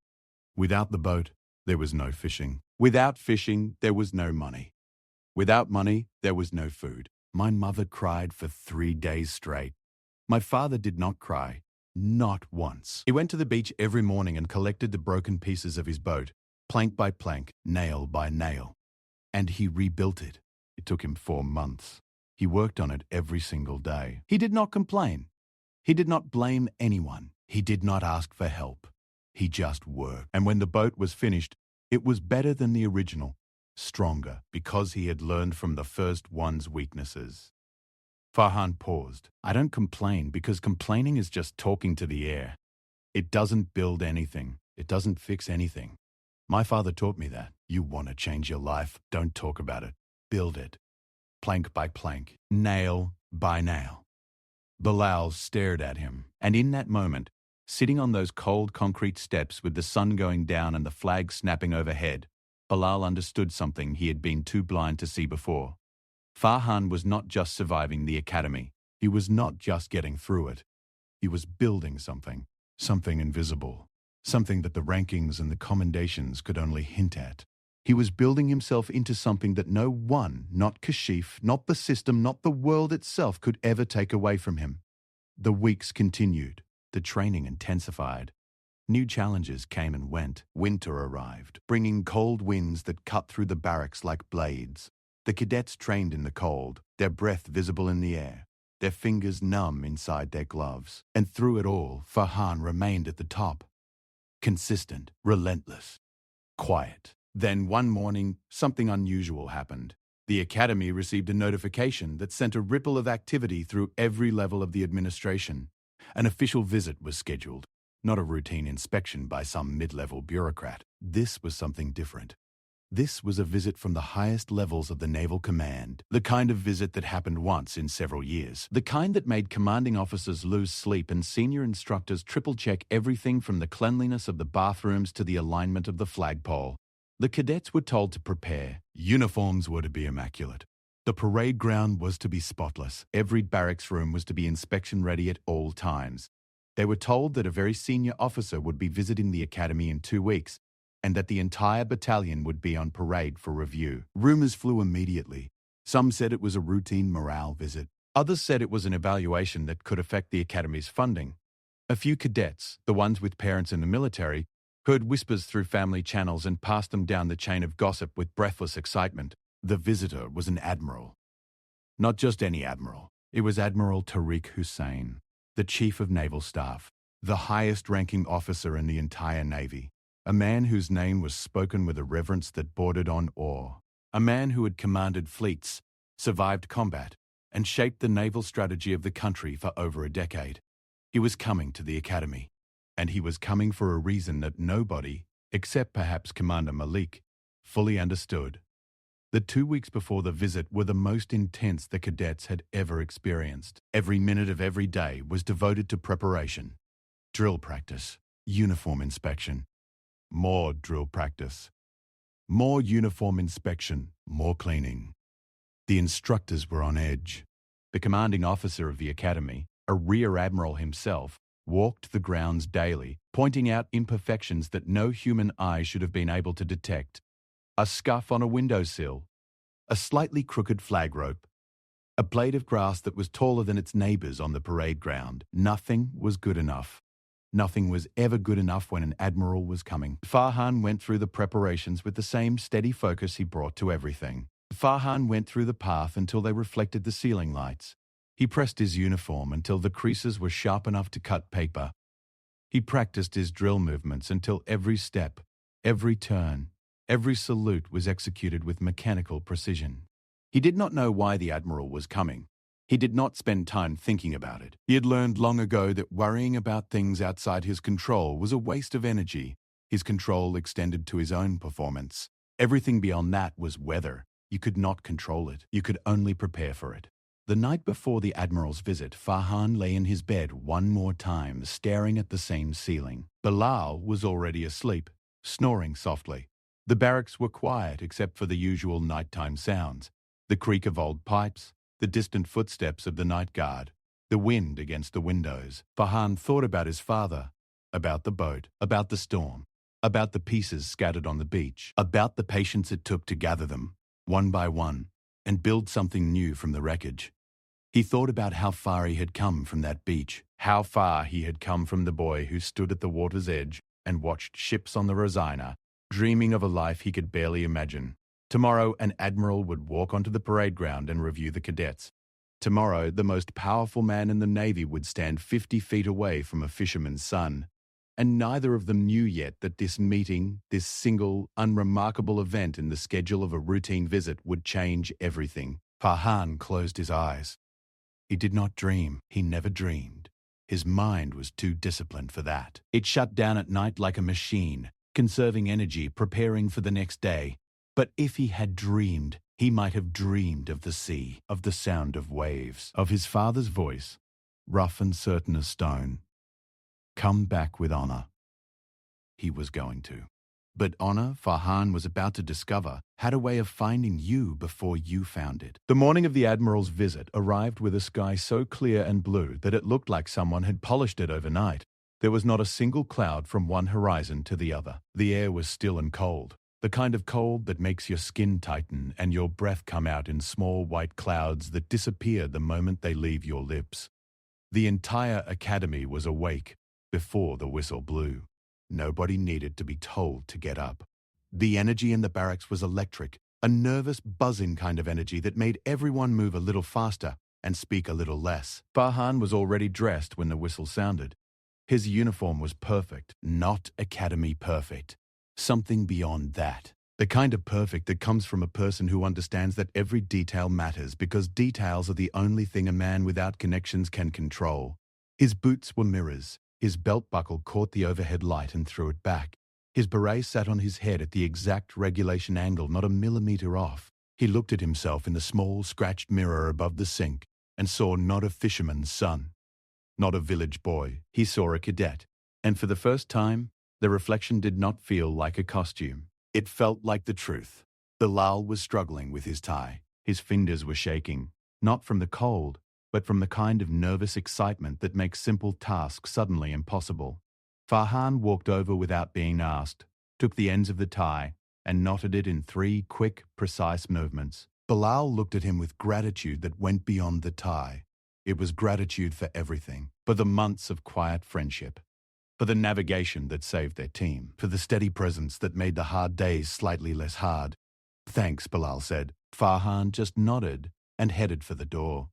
Without the boat, there was no fishing. Without fishing, there was no money. Without money, there was no food. My mother cried for 3 days straight. My father did not cry, not once. He went to the beach every morning and collected the broken pieces of his boat, plank by plank, nail by nail. And he rebuilt it. It took him 4 months. He worked on it every single day. He did not complain. He did not blame anyone. He did not ask for help. He just worked. And when the boat was finished, it was better than the original, stronger, because he had learned from the first one's weaknesses." Farhan paused. "I don't complain because complaining is just talking to the air. It doesn't build anything. It doesn't fix anything. My father taught me that. You want to change your life, don't talk about it. Build it. plank by plank, nail by nail. Bilal stared at him, and in that moment, sitting on those cold concrete steps with the sun going down and the flag snapping overhead, Bilal understood something he had been too blind to see before. Farhan was not just surviving the academy. He was not just getting through it. He was building something, something invisible, something that the rankings and the commendations could only hint at. He was building himself into something that no one, not Kashif, not the system, not the world itself, could ever take away from him. The weeks continued. The training intensified. New challenges came and went. Winter arrived, bringing cold winds that cut through the barracks like blades. The cadets trained in the cold, their breath visible in the air, their fingers numb inside their gloves. And through it all, Farhan remained at the top. Consistent, relentless, quiet. Then one morning, something unusual happened. The academy received a notification that sent a ripple of activity through every level of the administration. An official visit was scheduled, not a routine inspection by some mid-level bureaucrat. This was something different. This was a visit from the highest levels of the Naval Command, the kind of visit that happened once in several years, the kind that made commanding officers lose sleep and senior instructors triple-check everything from the cleanliness of the bathrooms to the alignment of the flagpole. The cadets were told to prepare. Uniforms were to be immaculate. The parade ground was to be spotless. Every barracks room was to be inspection-ready at all times. They were told that a very senior officer would be visiting the academy in 2 weeks, and that the entire battalion would be on parade for review. Rumors flew immediately. Some said it was a routine morale visit. Others said it was an evaluation that could affect the academy's funding. A few cadets, the ones with parents in the military, heard whispers through family channels and passed them down the chain of gossip with breathless excitement. The visitor was an admiral. Not just any admiral. It was Admiral Tariq Hussein, the Chief of Naval Staff, the highest-ranking officer in the entire Navy. A man whose name was spoken with a reverence that bordered on awe. A man who had commanded fleets, survived combat, and shaped the naval strategy of the country for over a decade. He was coming to the academy, and he was coming for a reason that nobody, except perhaps Commander Malik, fully understood. The 2 weeks before the visit were the most intense the cadets had ever experienced. Every minute of every day was devoted to preparation. Drill practice, uniform inspection, more drill practice, more uniform inspection, more cleaning. The instructors were on edge. The commanding officer of the academy, a rear admiral himself, walked the grounds daily, pointing out imperfections that no human eye should have been able to detect. A scuff on a windowsill, a slightly crooked flag rope, a blade of grass that was taller than its neighbours on the parade ground. Nothing was good enough. Nothing was ever good enough when an admiral was coming. Farhan went through the preparations with the same steady focus he brought to everything. Farhan went through the path until they reflected the ceiling lights. He pressed his uniform until the creases were sharp enough to cut paper. He practiced his drill movements until every step, every turn, every salute was executed with mechanical precision. He did not know why the admiral was coming. He did not spend time thinking about it. He had learned long ago that worrying about things outside his control was a waste of energy. His control extended to his own performance. Everything beyond that was weather. You could not control it. You could only prepare for it. The night before the admiral's visit, Farhan lay in his bed one more time, staring at the same ceiling. Bilal was already asleep, snoring softly. The barracks were quiet except for the usual nighttime sounds, the creak of old pipes, the distant footsteps of the night guard, the wind against the windows. Farhan thought about his father, about the boat, about the storm, about the pieces scattered on the beach, about the patience it took to gather them, one by one, and build something new from the wreckage. He thought about how far he had come from that beach, how far he had come from the boy who stood at the water's edge and watched ships on the Rosaina, dreaming of a life he could barely imagine. Tomorrow, an admiral would walk onto the parade ground and review the cadets. Tomorrow, the most powerful man in the Navy would stand 50 feet away from a fisherman's son. And neither of them knew yet that this meeting, this single, unremarkable event in the schedule of a routine visit, would change everything. Farhan closed his eyes. He did not dream. He never dreamed. His mind was too disciplined for that. It shut down at night like a machine, conserving energy, preparing for the next day. But if he had dreamed, He might have dreamed of the sea, of the sound of waves, of his father's voice, rough and certain as stone. Come back with honor. He was going to. But honor, Farhan was about to discover, had a way of finding you before you found it. The morning of the Admiral's visit arrived with a sky so clear and blue that it looked like someone had polished it overnight. There was not a single cloud from one horizon to the other. The air was still and cold, the kind of cold that makes your skin tighten and your breath come out in small white clouds that disappear the moment they leave your lips. The entire academy was awake before the whistle blew. Nobody needed to be told to get up. The energy in the barracks was electric, a nervous, buzzing kind of energy that made everyone move a little faster and speak a little less. Farhan was already dressed when the whistle sounded. His uniform was perfect, not academy perfect. Something beyond that. The kind of perfect that comes from a person who understands that every detail matters because details are the only thing a man without connections can control. His boots were mirrors. His belt buckle caught the overhead light and threw it back. His beret sat on his head at the exact regulation angle, not a millimeter off. He looked at himself in the small, scratched mirror above the sink and saw not a fisherman's son, not a village boy. He saw a cadet. And for the first time, the reflection did not feel like a costume. It felt like the truth. Bilal was struggling with his tie. His fingers were shaking, not from the cold, but from the kind of nervous excitement that makes simple tasks suddenly impossible. Farhan walked over without being asked, took the ends of the tie, and knotted it in 3 quick, precise movements. Bilal looked at him with gratitude that went beyond the tie. It was gratitude for everything, for the months of quiet friendship, for the navigation that saved their team, for the steady presence that made the hard days slightly less hard. Thanks, Bilal said. Farhan just nodded and headed for the door.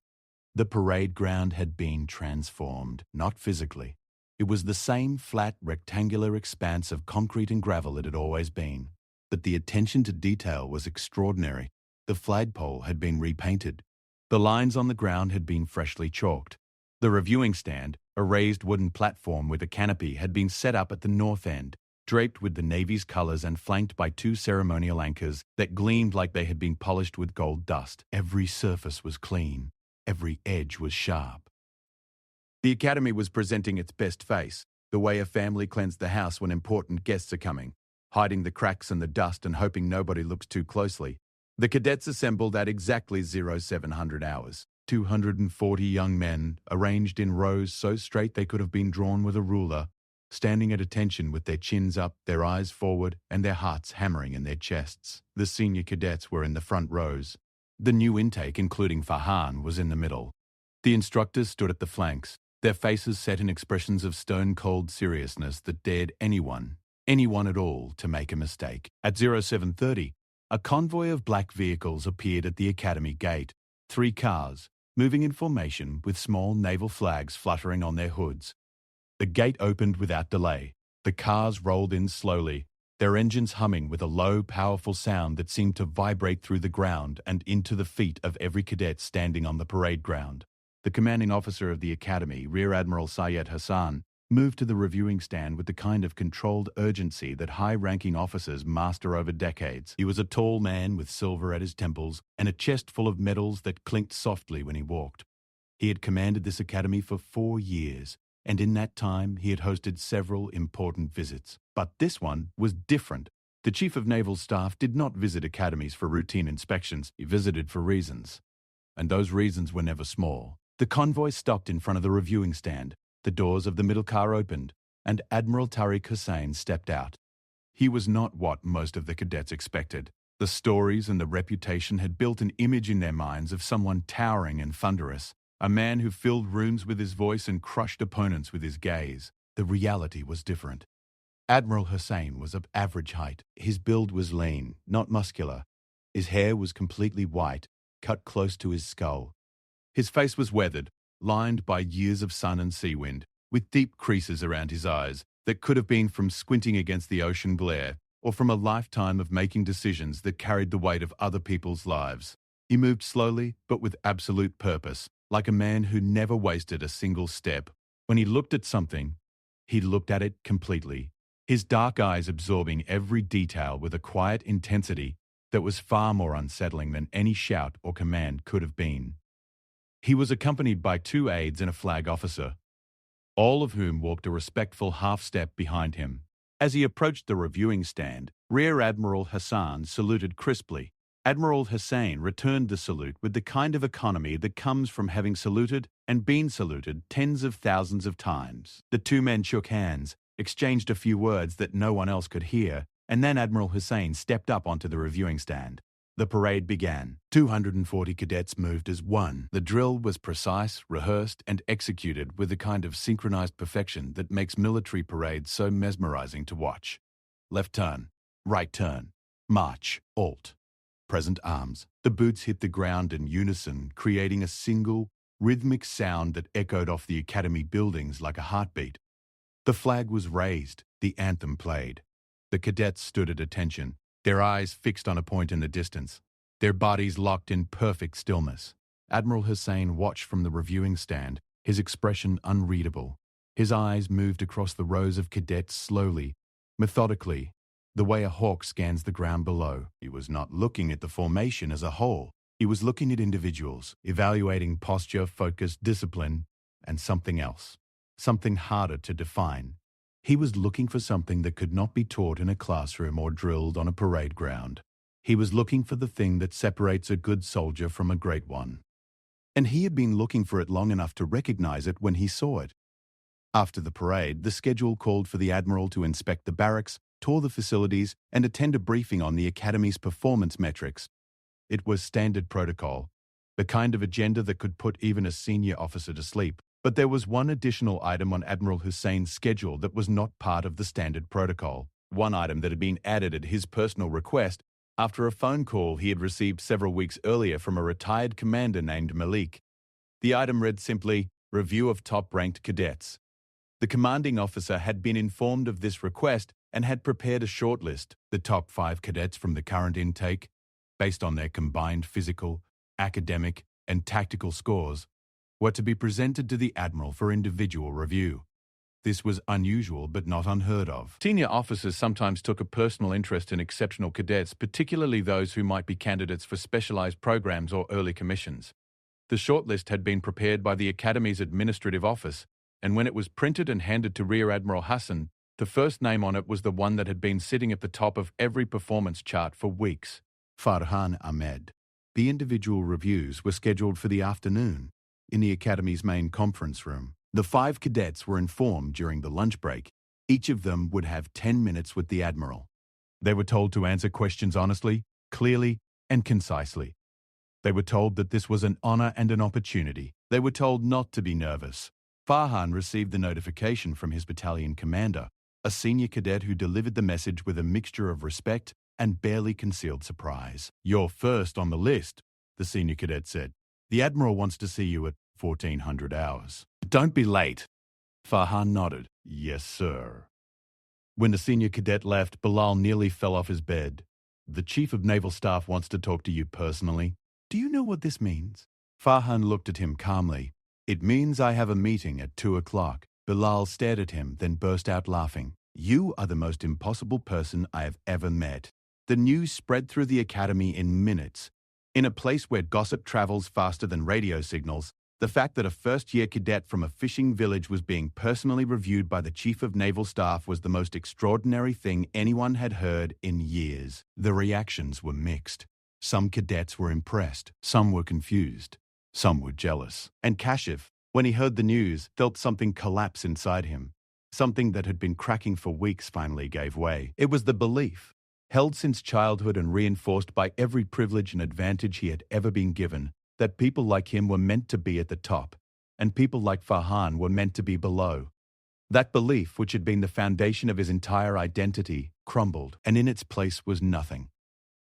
The parade ground had been transformed, not physically. It was the same flat, rectangular expanse of concrete and gravel it had always been. But the attention to detail was extraordinary. The flagpole had been repainted. The lines on the ground had been freshly chalked. The reviewing stand, a raised wooden platform with a canopy, had been set up at the north end, draped with the Navy's colors and flanked by 2 ceremonial anchors that gleamed like they had been polished with gold dust. Every surface was clean. Every edge was sharp. The academy was presenting its best face, the way a family cleans the house when important guests are coming, hiding the cracks and the dust and hoping nobody looks too closely. The cadets assembled at exactly 0700 hours. 240 young men, arranged in rows so straight they could have been drawn with a ruler, standing at attention with their chins up, their eyes forward, and their hearts hammering in their chests. The senior cadets were in the front rows. The new intake, including Farhan, was in the middle. The instructors stood at the flanks, their faces set in expressions of stone-cold seriousness that dared anyone at all, to make a mistake. At 0730, a convoy of black vehicles appeared at the academy gate. 3 cars, moving in formation with small naval flags fluttering on their hoods. The gate opened without delay. The cars rolled in slowly, their engines humming with a low, powerful sound that seemed to vibrate through the ground and into the feet of every cadet standing on the parade ground. The commanding officer of the academy, Rear Admiral Syed Hassan, moved to the reviewing stand with the kind of controlled urgency that high-ranking officers master over decades. He was a tall man with silver at his temples and a chest full of medals that clinked softly when he walked. He had commanded this academy for 4 years, and in that time he had hosted several important visits. But this one was different. The Chief of Naval Staff did not visit academies for routine inspections. He visited for reasons. And those reasons were never small. The convoy stopped in front of the reviewing stand. The doors of the middle car opened, and Admiral Tariq Hussain stepped out. He was not what most of the cadets expected. The stories and the reputation had built an image in their minds of someone towering and thunderous, a man who filled rooms with his voice and crushed opponents with his gaze. The reality was different. Admiral Hussain was of average height. His build was lean, not muscular. His hair was completely white, cut close to his skull. His face was weathered, lined by years of sun and sea wind, with deep creases around his eyes that could have been from squinting against the ocean glare or from a lifetime of making decisions that carried the weight of other people's lives. He moved slowly, but with absolute purpose, like a man who never wasted a single step. When he looked at something, he looked at it completely, his dark eyes absorbing every detail with a quiet intensity that was far more unsettling than any shout or command could have been. He was accompanied by 2 aides and a flag officer, all of whom walked a respectful half-step behind him. As he approached the reviewing stand, Rear Admiral Hassan saluted crisply. Admiral Hussein returned the salute with the kind of economy that comes from having saluted and been saluted tens of thousands of times. The 2 men shook hands, exchanged a few words that no one else could hear, and then Admiral Hussein stepped up onto the reviewing stand. The parade began. 240 cadets moved as one. The drill was precise, rehearsed, and executed with the kind of synchronized perfection that makes military parades so mesmerizing to watch. Left turn, right turn, march, alt. Present arms. The boots hit the ground in unison, creating a single, rhythmic sound that echoed off the academy buildings like a heartbeat. The flag was raised, the anthem played. The cadets stood at attention, their eyes fixed on a point in the distance, their bodies locked in perfect stillness. Admiral Hussein watched from the reviewing stand, his expression unreadable. His eyes moved across the rows of cadets slowly, methodically, the way a hawk scans the ground below. He was not looking at the formation as a whole. He was looking at individuals, evaluating posture, focus, discipline, and something else, something harder to define. He was looking for something that could not be taught in a classroom or drilled on a parade ground. He was looking for the thing that separates a good soldier from a great one. And he had been looking for it long enough to recognize it when he saw it. After the parade, the schedule called for the Admiral to inspect the barracks, tour the facilities, and attend a briefing on the Academy's performance metrics. It was standard protocol, the kind of agenda that could put even a senior officer to sleep. But there was one additional item on Admiral Hussein's schedule that was not part of the standard protocol. One item that had been added at his personal request after a phone call he had received several weeks earlier from a retired commander named Malik. The item read simply, "Review of top-ranked cadets." The commanding officer had been informed of this request and had prepared a shortlist, the top 5 cadets from the current intake, based on their combined physical, academic, and tactical scores, were to be presented to the Admiral for individual review. This was unusual but not unheard of. Senior officers sometimes took a personal interest in exceptional cadets, particularly those who might be candidates for specialized programs or early commissions. The shortlist had been prepared by the Academy's administrative office, and when it was printed and handed to Rear Admiral Hassan, the first name on it was the one that had been sitting at the top of every performance chart for weeks: Farhan Ahmed. The individual reviews were scheduled for the afternoon, in the Academy's main conference room. The 5 cadets were informed during the lunch break. Each of them would have 10 minutes with the Admiral. They were told to answer questions honestly, clearly, and concisely. They were told that this was an honor and an opportunity. They were told not to be nervous. Farhan received the notification from his battalion commander, a senior cadet who delivered the message with a mixture of respect and barely concealed surprise. "You're first on the list," the senior cadet said. "The Admiral wants to see you at 1400 hours. Don't be late." Farhan nodded. "Yes, sir." When the senior cadet left, Bilal nearly fell off his bed. "The Chief of Naval Staff wants to talk to you personally." "Do you know what this means?" Farhan looked at him calmly. "It means I have a meeting at 2 o'clock. Bilal stared at him, then burst out laughing. "You are the most impossible person I have ever met." The news spread through the Academy in minutes. In a place where gossip travels faster than radio signals, the fact that a first-year cadet from a fishing village was being personally reviewed by the Chief of Naval Staff was the most extraordinary thing anyone had heard in years. The reactions were mixed. Some cadets were impressed, some were confused, some were jealous. And Kashif, when he heard the news, felt something collapse inside him. Something that had been cracking for weeks finally gave way. It was the belief, held since childhood and reinforced by every privilege and advantage he had ever been given, that people like him were meant to be at the top, and people like Farhan were meant to be below. That belief, which had been the foundation of his entire identity, crumbled, and in its place was nothing.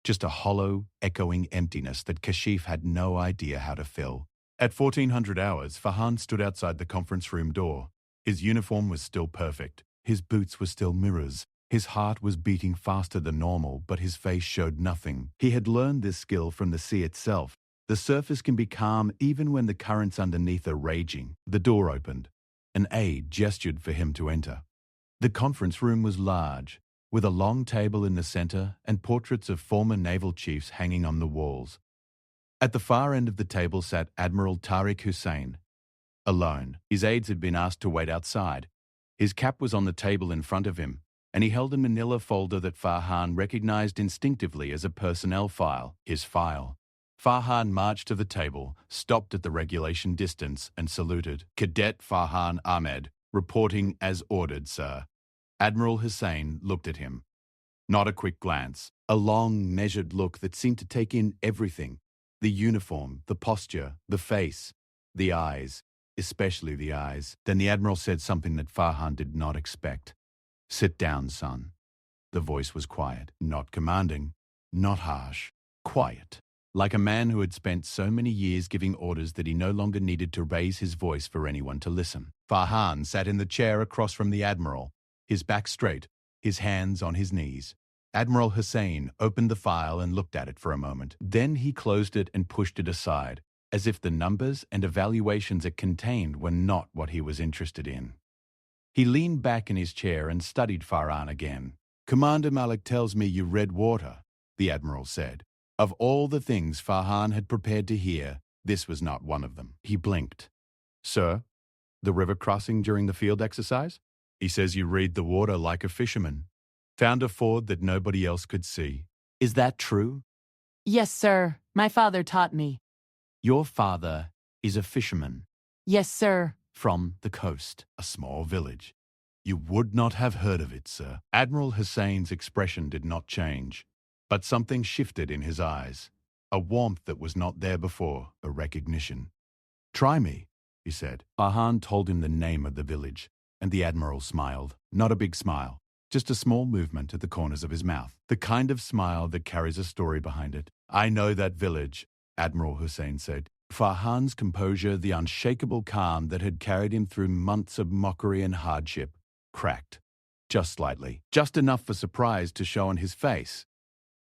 Just a hollow, echoing emptiness that Kashif had no idea how to fill. At 1400 hours, Farhan stood outside the conference room door. His uniform was still perfect. His boots were still mirrors. His heart was beating faster than normal, but his face showed nothing. He had learned this skill from the sea itself. The surface can be calm even when the currents underneath are raging. The door opened. An aide gestured for him to enter. The conference room was large. with a long table in the center and portraits of former naval chiefs hanging on the walls. At the far end of the table sat Admiral Tariq Hussein, alone. His aides had been asked to wait outside. His cap was on the table in front of him, and he held a manila folder that Farhan recognized instinctively as a personnel file, his file. Farhan marched to the table, stopped at the regulation distance, and saluted. "Cadet Farhan Ahmed, reporting as ordered, sir." Admiral Hussein looked at him. Not a quick glance, a long, measured look that seemed to take in everything. The uniform, the posture, the face, the eyes, especially the eyes. Then the Admiral said something that Farhan did not expect. "Sit down, son." The voice was quiet, not commanding, not harsh, quiet. Like a man who had spent so many years giving orders that he no longer needed to raise his voice for anyone to listen. Farhan sat in the chair across from the Admiral, his back straight, his hands on his knees. Admiral Hussein opened the file and looked at it for a moment. Then he closed it and pushed it aside, as if the numbers and evaluations it contained were not what he was interested in. He leaned back in his chair and studied Farhan again. "Commander Malik tells me you read water," the Admiral said. Of all the things Farhan had prepared to hear, this was not one of them. He blinked. "Sir, the river crossing during the field exercise? He says you read the water like a fisherman. Found a ford that nobody else could see. Is that true?" "Yes, sir. My father taught me." "Your father is a fisherman?" "Yes, sir." "From the coast, a small village. You would not have heard of it, sir." Admiral Hussein's expression did not change, but something shifted in his eyes. A warmth that was not there before, a recognition. "Try me," he said. Farhan told him the name of the village, and the Admiral smiled. Not a big smile, just a small movement at the corners of his mouth. The kind of smile that carries a story behind it. "I know that village," Admiral Hussein said. Farhan's composure, the unshakable calm that had carried him through months of mockery and hardship, cracked. Just slightly. Just enough for surprise to show on his face.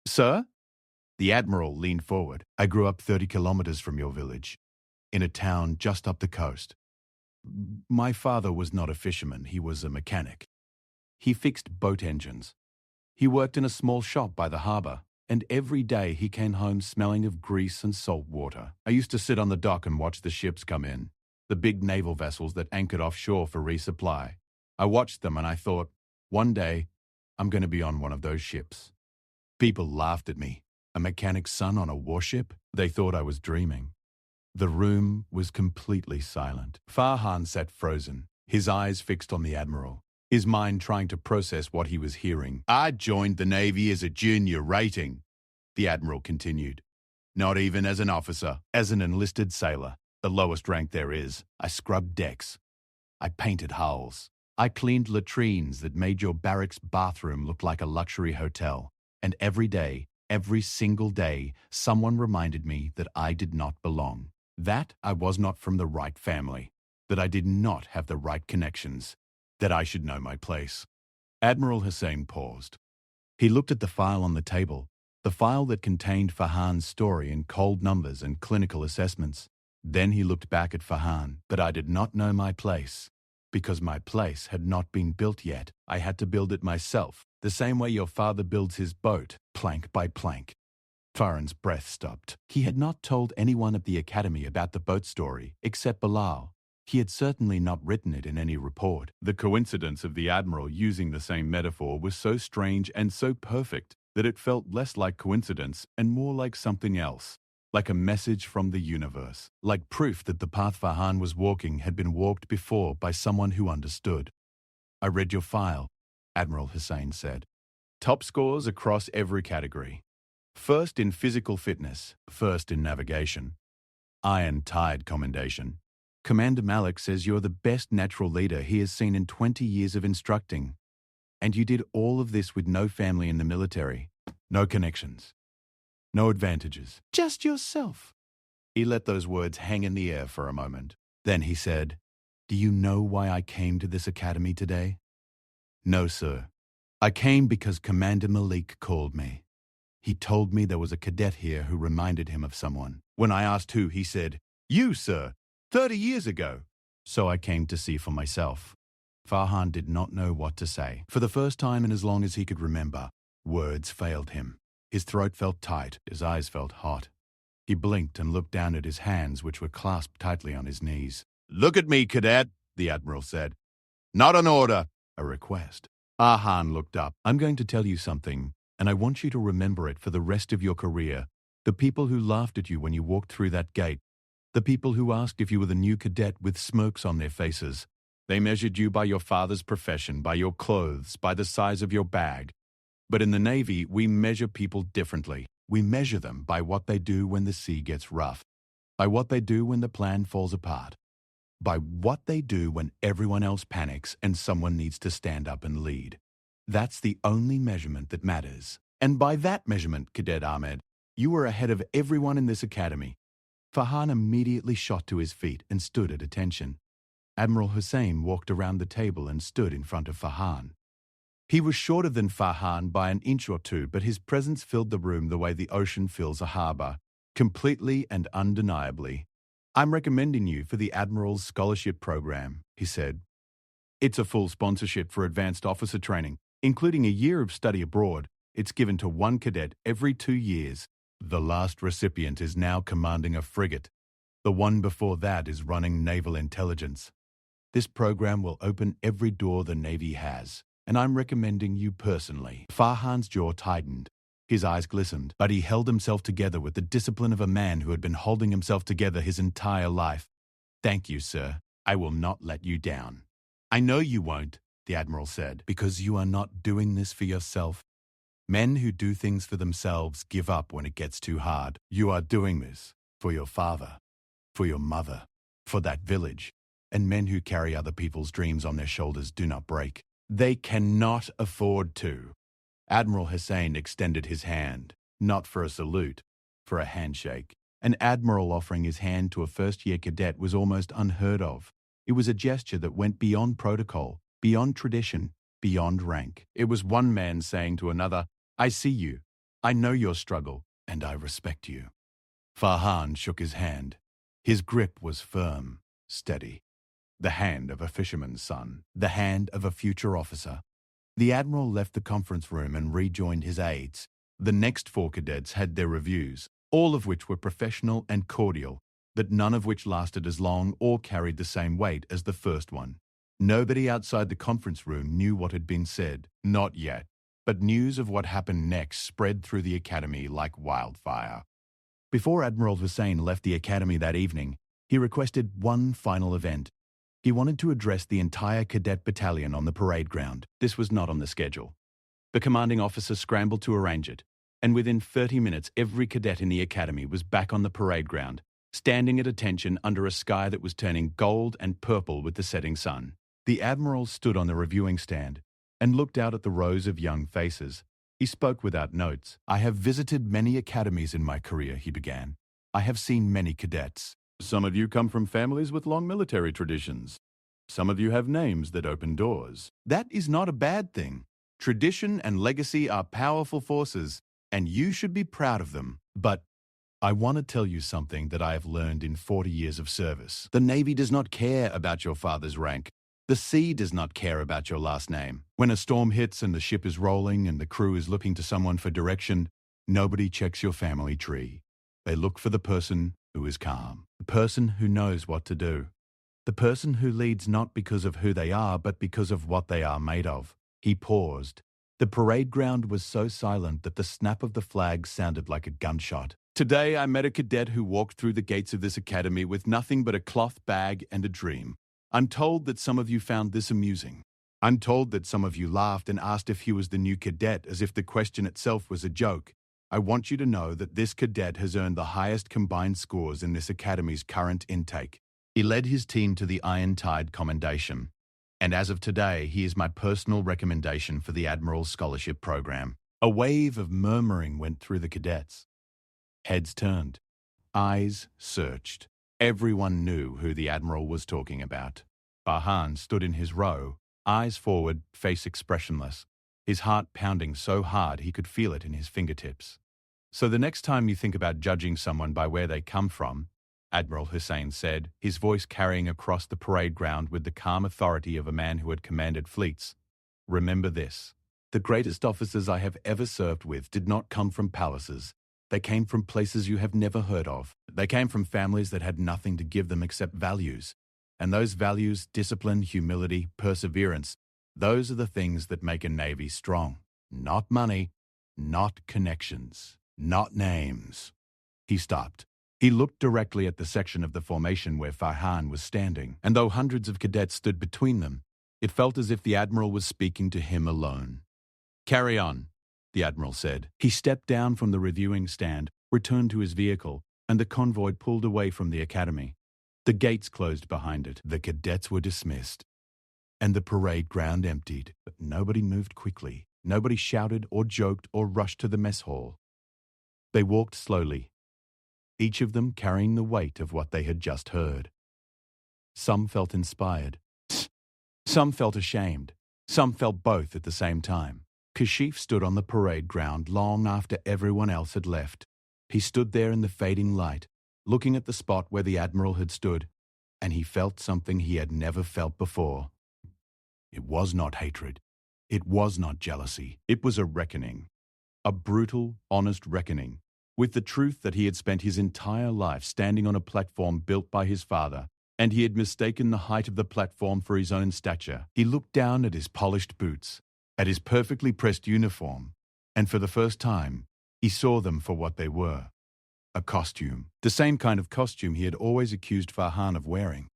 "Sir?" The Admiral leaned forward. "I grew up 30 kilometers from your village, in a town just up the coast. My father was not a fisherman, he was a mechanic. He fixed boat engines. He worked in a small shop by the harbor, and every day he came home smelling of grease and salt water. I used to sit on the dock and watch the ships come in, the big naval vessels that anchored offshore for resupply. I watched them and I thought, one day, I'm going to be on one of those ships." People laughed at me. A mechanic's son on a warship? They thought I was dreaming. The room was completely silent. Farhan sat frozen, his eyes fixed on the Admiral, his mind trying to process what he was hearing. "I joined the Navy as a junior rating," the Admiral continued. "Not even as an officer, as an enlisted sailor, the lowest rank there is. I scrubbed decks. I painted hulls. I cleaned latrines that made your barracks bathroom look like a luxury hotel. And every day, every single day, someone reminded me that I did not belong, that I was not from the right family, that I did not have the right connections, that I should know my place." Admiral Hussein paused. He looked at the file on the table, the file that contained Farhan's story in cold numbers and clinical assessments. Then he looked back at Farhan. "But I did not know my place, because my place had not been built yet. I had to build it myself, the same way your father builds his boat, plank by plank." Farhan's breath stopped. He had not told anyone at the academy about the boat story, except Bilal. He had certainly not written it in any report. The coincidence of the Admiral using the same metaphor was so strange and so perfect that it felt less like coincidence and more like something else. Like a message from the universe, like proof that the path Farhan was walking had been walked before by someone who understood. "I read your file," Admiral Hussein said. "Top scores across every category. First in physical fitness, first in navigation. Iron Tide commendation. Commander Malik says you're the best natural leader he has seen in 20 years of instructing. And you did all of this with no family in the military, no connections. No advantages. Just yourself." He let those words hang in the air for a moment. Then he said, "Do you know why I came to this academy today?" "No, sir. I came because Commander Malik called me. He told me there was a cadet here who reminded him of someone. When I asked who, he said, 'You, sir, 30 years ago.' So I came to see for myself." Farhan did not know what to say. For the first time in as long as he could remember, words failed him. His throat felt tight, his eyes felt hot. He blinked and looked down at his hands, which were clasped tightly on his knees. "Look at me, Cadet," the Admiral said. "Not an order, a request." Farhan looked up. "I'm going to tell you something, and I want you to remember it for the rest of your career. The people who laughed at you when you walked through that gate, the people who asked if you were the new cadet with smirks on their faces, they measured you by your father's profession, by your clothes, by the size of your bag. But in the Navy, we measure people differently. We measure them by what they do when the sea gets rough, by what they do when the plan falls apart, by what they do when everyone else panics and someone needs to stand up and lead. That's the only measurement that matters. And by that measurement, Cadet Ahmed, you were ahead of everyone in this academy." Farhan immediately shot to his feet and stood at attention. Admiral Hussein walked around the table and stood in front of Farhan. He was shorter than Farhan by an inch or two, but his presence filled the room the way the ocean fills a harbour, completely and undeniably. "I'm recommending you for the Admiral's Scholarship Program," he said. "It's a full sponsorship for advanced officer training, including a year of study abroad. It's given to one cadet every 2 years. The last recipient is now commanding a frigate. The one before that is running naval intelligence. This program will open every door the Navy has, and I'm recommending you personally." Farhan's jaw tightened. His eyes glistened, but he held himself together with the discipline of a man who had been holding himself together his entire life. "Thank you, sir. I will not let you down." "I know you won't," the Admiral said, "because you are not doing this for yourself. Men who do things for themselves give up when it gets too hard. You are doing this for your father, for your mother, for that village. And men who carry other people's dreams on their shoulders do not break. They cannot afford to." Admiral Hussein extended his hand, not for a salute, for a handshake. An admiral offering his hand to a first-year cadet was almost unheard of. It was a gesture that went beyond protocol, beyond tradition, beyond rank. It was one man saying to another, "I see you, I know your struggle, and I respect you." Farhan shook his hand. His grip was firm, steady. The hand of a fisherman's son, the hand of a future officer. The Admiral left the conference room and rejoined his aides. The next 4 cadets had their reviews, all of which were professional and cordial, but none of which lasted as long or carried the same weight as the first one. Nobody outside the conference room knew what had been said, not yet, but news of what happened next spread through the academy like wildfire. Before Admiral Hussein left the academy that evening, he requested one final event. He wanted to address the entire cadet battalion on the parade ground. This was not on the schedule. The commanding officer scrambled to arrange it, and within 30 minutes every cadet in the academy was back on the parade ground, standing at attention under a sky that was turning gold and purple with the setting sun. The Admiral stood on the reviewing stand and looked out at the rows of young faces. He spoke without notes. "I have visited many academies in my career," he began. "I have seen many cadets. Some of you come from families with long military traditions. Some of you have names that open doors. That is not a bad thing. Tradition and legacy are powerful forces, and you should be proud of them. But I want to tell you something that I have learned in 40 years of service. The Navy does not care about your father's rank. The sea does not care about your last name. When a storm hits and the ship is rolling and the crew is looking to someone for direction, nobody checks your family tree. They look for the person who is calm, the person who knows what to do, the person who leads not because of who they are, but because of what they are made of." He paused. The parade ground was so silent that the snap of the flag sounded like a gunshot. "Today I met a cadet who walked through the gates of this academy with nothing but a cloth bag and a dream. I'm told that some of you found this amusing. I'm told that some of you laughed and asked if he was the new cadet as if the question itself was a joke. I want you to know that this cadet has earned the highest combined scores in this academy's current intake. He led his team to the Iron Tide Commendation, and as of today, he is my personal recommendation for the Admiral's Scholarship Program." A wave of murmuring went through the cadets. Heads turned. Eyes searched. Everyone knew who the Admiral was talking about. Farhan stood in his row, eyes forward, face expressionless, his heart pounding so hard he could feel it in his fingertips. So the next time you think about judging someone by where they come from, Admiral Hussein said, his voice carrying across the parade ground with the calm authority of a man who had commanded fleets. Remember this. The greatest officers I have ever served with did not come from palaces. They came from places you have never heard of. They came from families that had nothing to give them except values. And those values, discipline, humility, perseverance, those are the things that make a navy strong. Not money, not connections, not names. He stopped. He looked directly at the section of the formation where Farhan was standing, and though hundreds of cadets stood between them, it felt as if the Admiral was speaking to him alone. "Carry on," the Admiral said. He stepped down from the reviewing stand, returned to his vehicle, and the convoy pulled away from the academy. The gates closed behind it. The cadets were dismissed, and the parade ground emptied. But nobody moved quickly. Nobody shouted or joked or rushed to the mess hall. They walked slowly, each of them carrying the weight of what they had just heard. Some felt inspired. Some felt ashamed. Some felt both at the same time. Kashif stood on the parade ground long after everyone else had left. He stood there in the fading light, looking at the spot where the Admiral had stood, and he felt something he had never felt before. It was not hatred. It was not jealousy. It was a reckoning. A brutal, honest reckoning with the truth that he had spent his entire life standing on a platform built by his father, and he had mistaken the height of the platform for his own stature. He looked down at his polished boots, at his perfectly pressed uniform, and for the first time, he saw them for what they were. A costume. The same kind of costume he had always accused Farhan of wearing.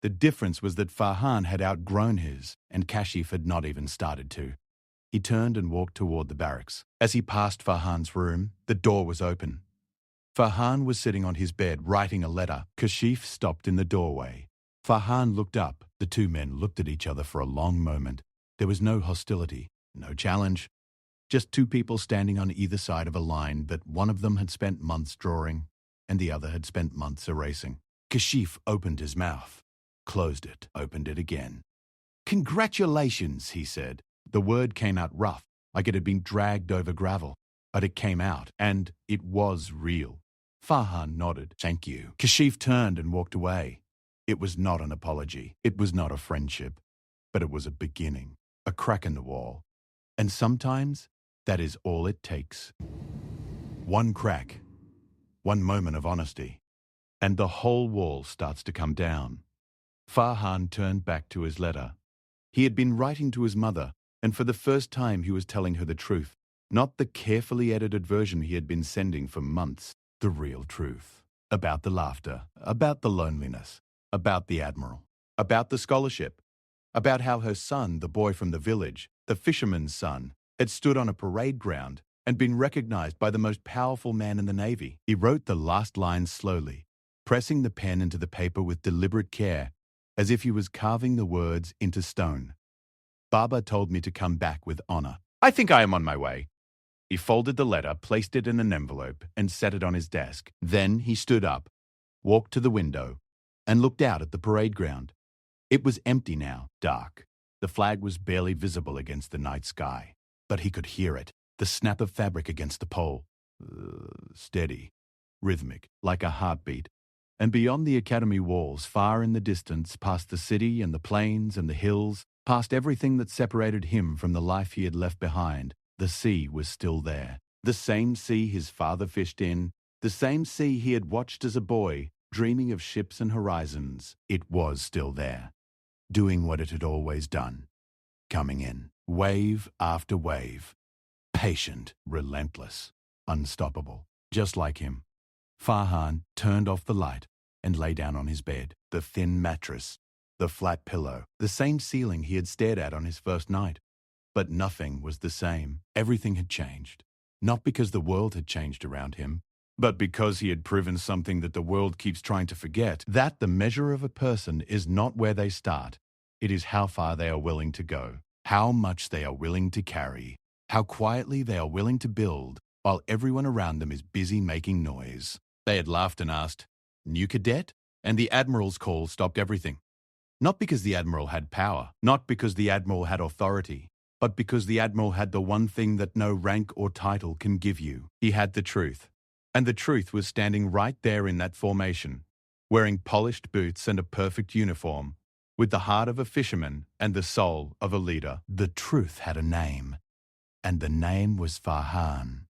The difference was that Farhan had outgrown his, and Kashif had not even started to. He turned and walked toward the barracks. As he passed Farhan's room, the door was open. Farhan was sitting on his bed writing a letter. Kashif stopped in the doorway. Farhan looked up. The two men looked at each other for a long moment. There was no hostility, no challenge. Just two people standing on either side of a line that one of them had spent months drawing and the other had spent months erasing. Kashif opened his mouth, closed it, opened it again. "Congratulations," he said. The word came out rough, like it had been dragged over gravel, but it came out, and it was real. Farhan nodded. "Thank you." Kashif turned and walked away. It was not an apology. It was not a friendship, but it was a beginning, a crack in the wall. And sometimes that is all it takes. One crack, one moment of honesty, and the whole wall starts to come down. Farhan turned back to his letter. He had been writing to his mother, and for the first time he was telling her the truth, not the carefully edited version he had been sending for months, the real truth. About the laughter, about the loneliness, about the Admiral, about the scholarship, about how her son, the boy from the village, the fisherman's son, had stood on a parade ground and been recognized by the most powerful man in the Navy. He wrote the last lines slowly, pressing the pen into the paper with deliberate care, as if he was carving the words into stone. "Baba told me to come back with honor. I think I am on my way." He folded the letter, placed it in an envelope, and set it on his desk. Then he stood up, walked to the window, and looked out at the parade ground. It was empty now, dark. The flag was barely visible against the night sky, but he could hear it, the snap of fabric against the pole. Steady, rhythmic, like a heartbeat. And beyond the academy walls, far in the distance, past the city and the plains and the hills, past everything that separated him from the life he had left behind, the sea was still there. The same sea his father fished in, the same sea he had watched as a boy, dreaming of ships and horizons. It was still there, doing what it had always done, coming in, wave after wave, patient, relentless, unstoppable, just like him. Farhan turned off the light and lay down on his bed, the thin mattress, the flat pillow, the same ceiling he had stared at on his first night. But nothing was the same. Everything had changed. Not because the world had changed around him, but because he had proven something that the world keeps trying to forget, that the measure of a person is not where they start. It is how far they are willing to go, how much they are willing to carry, how quietly they are willing to build, while everyone around them is busy making noise. They had laughed and asked, "New cadet?" And the Admiral's call stopped everything. Not because the Admiral had power, not because the Admiral had authority, but because the Admiral had the one thing that no rank or title can give you. He had the truth. And the truth was standing right there in that formation, wearing polished boots and a perfect uniform, with the heart of a fisherman and the soul of a leader. The truth had a name, and the name was Farhan.